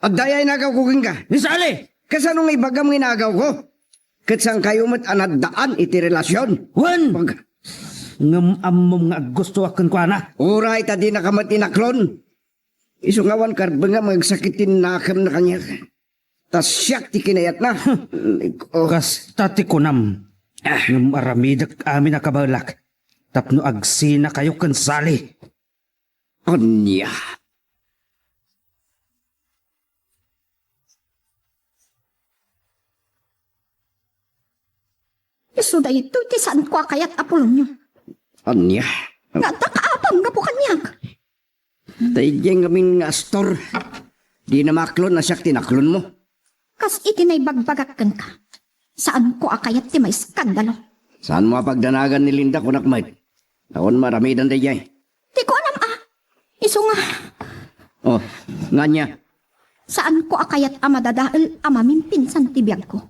Agdayay nagaw kuking ka. Nisali! Kasano nga ibagam nga inagaw ko? Katsang kayo mat anadaan iti relasyon. Wan! Pag Ngam amom nga gusto akan ko na. uray ta di nakamat inaklon. Isungawan karba nga magsakitin nakam na kanya. Tas siyak ti kinayat na. Oh, Kas tati kunam. Ng maramidak amin na kabalak. Tapno agsina kayo kansali. anya. Iso da ito, ti saan ko kayat Apolonyo. Anya. Nga takaapam nga po kanyak. Dayjeng kaming nga astor. Di na maklon na siyak tinaklon mo. Kas itinay bagbagakan ka. Saan ko akayat ti may skandalo. Saan mo pagdanagan ni Linda kunak mait? Naon maramidan dayjay. Di ko alam Iso nga, Oh, nga niya. saan ko akayat madadaal pinsan ti biyag ko.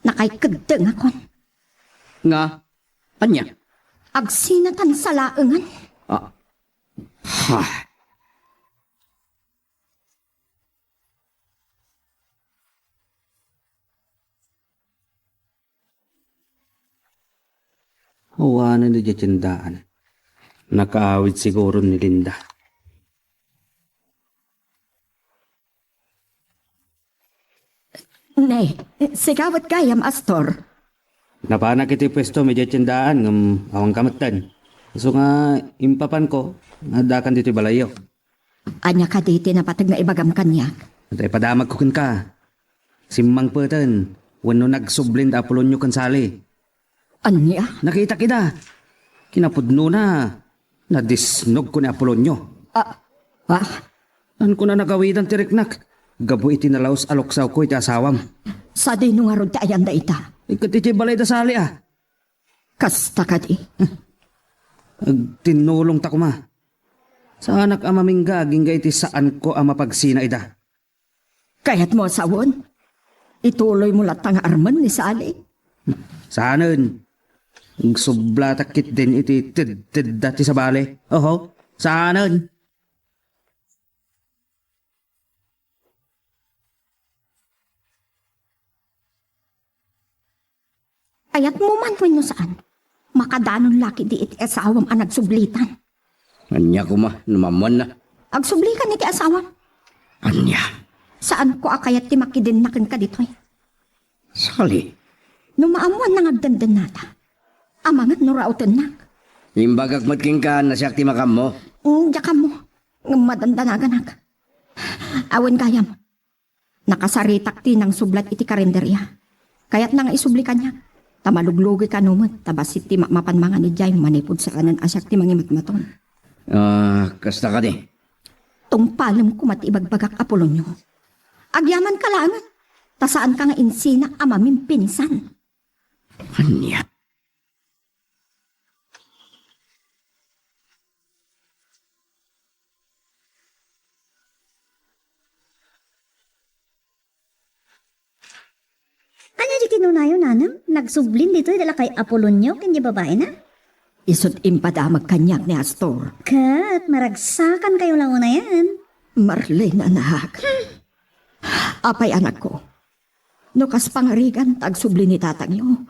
Nakaykagdeng akon. Nga. Anya. Agsinatan sa laengan. Ah. Ha. Hawanan na dyan tiyandaan. Nakaawit siguro ni Linda. Nay, sigawat gayam Astor. Napanak iti pwesto medya tiyandaan ng awang kamatan. So nga, impapan ko, nadakan dito balayo. Anya ka diti na patag na ibagam kanyak. At ay padamag ko kun ka. Simmang patan, wano nagsublin da Apolonyo kansali. Anya? Nakita kita. Kinapudno na. Nadisnog ko ni Apolonyo. An ko na nagawidan tiriknak. Gabo iti nalaos aloksaw ko iti asawam. Sa di nung arod ayan da ita. Ikat iti balay da sali Kasta ka di. Tinulong ta ko ma. Sa anak amamingga aging iti saan ko ang mapagsina ida. Kayat mo asawon. Ituloy mo latang arman ni Sali. Saanan? Sublatakit din iti tid dati sa bale. Oho, saanan? Ayat mo man no saan. Makadanon laki di iti asawam ang nagsublitan. Anya ko ma. Numamon na. Agsublikan iti asawam. Anya. Saan ko akayat ti makidin nakin ka ditoy. Sali. Numaamuan nang agdandan nata. Amangat nurautan nak. Imbagak matking ka na siyak ti makam mo. Diyak mo. Madandanagan nak. Awan gayam. Nakasaritak ti ng sublat iti karinderya. Kaya't nang isublikan niya. Tamaluglugi ka numot. Tabasit ti mapan mga ni Jay. Manipod sa kanan asyak ti mangimatmaton. Kasta ka di. Tungpalam ko matibagbagak Apolonyo. Agyaman ka lang. Tasaan ka nga insina amaming pinsan. Anya. Ano di kinunayo, nanam? Nagsublin dito dala kay Apolonyo, kanya babae na? Isot impadamag kanyak ni Astor. Kat, maragsakan kayo lang na yan. Marlene anak. Apay anak ko. Nukas pangarigan tagsubli ni tatang yo.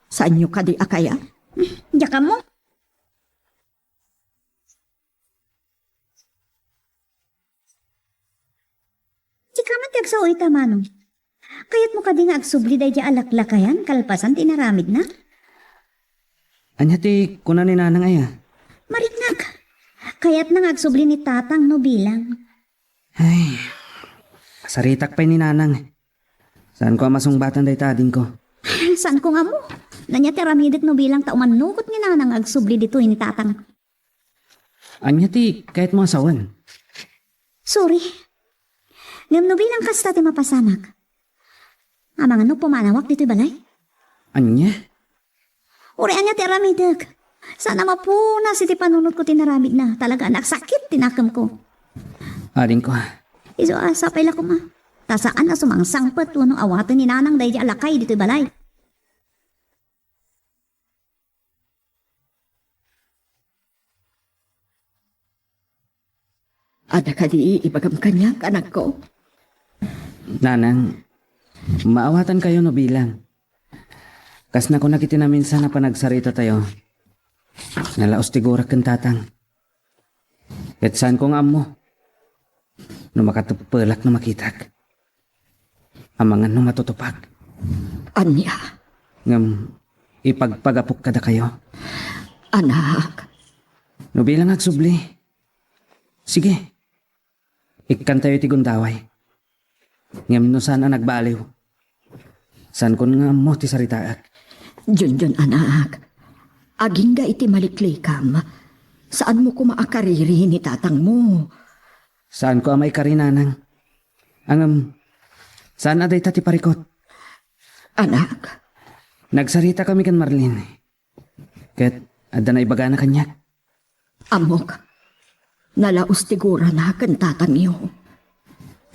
Saan nyo kadi akaya? Diyan mo. Di ka man tiyagsaoy tamanong. Kayat mo ka di nga agsubli day di alaklakayan, kalpasan tinaramid na. Anya ti kuna ni nanang aya. Mariknak. Kayat nang agsubli ni tatang no bilang. Ay, saritak pa ni nanang. Saan ko masungbatan day tading ko? Saan ko nga mo? Nanya tiramidit no bilang taumanugot ni nanang agsubli dito ni tatang. Anya ti kahit mga sawan. Sorry. Ngam no bilang kasta ti mapasamak. Amang ano pumanawak dito balay? Anya? Uri anya ti aramidek. Sana mapuna si ti panunod ko tinaramid na. Talaga anak sakit tinakam ko. Ading ko. Iso asa pala ko ma. Tasaan na sumang sangpet wano awatan ni nanang dahi di alakay dito balay. Ada kadi ibagam kanyak anak ko. Nanang, maawatan kayo no bilang. Kas na ko nakiti na minsan na panagsarita tayo. Nalaos tigurak kan tatang. At saan kong amo? No makatupalak na makitak. amangan no matutupag. Anya, Ngam, ipagpagapok kada kayo. anak, No bilang agsubli. Sige. Ikan tayo ti gundaway. Ngam no saan nagbaliw. San kon nga mo ti saritaak. Junjun anak, aging da iti maliklikam. Saan mo kumaakariri ni tatang mo? Saan ko amay karinanang? Angam, saan aday ti parikot? Anak, Nagsarita kami kan Marlene. Ket, adda na ibaga na kanya. amok, nalaos tigura na kan tatang iyo.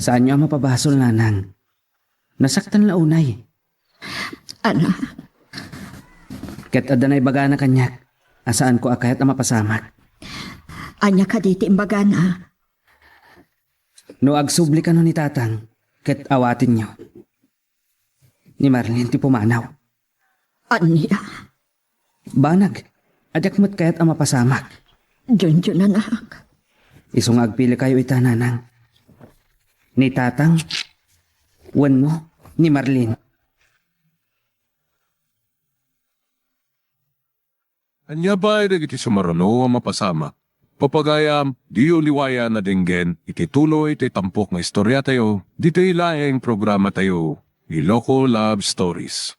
Saan niyo ang mapabasol nanang? Nasaktan launay. Anak, Ket adda na ibaga na kanya. Asaan ko akayat ang mapasamak. anya ka diti imbaga na. No agsubli ka no ni tatang. Ket awatin niyo. Ni Marlene ti pumanaw. Anya, Banag. Adyak mo't kayat ang mapasamak. junjun anak. Isong agpili kayo itananang. Ni tatang. Wan mo. Ni Marlene. Anya ba iti sumarano ang mapasama? Papagayam, di uliwaya na dinggen, iti tuloy iti tampok nga istorya tayo, di tayo laing programa tayo, Iloko Love Stories.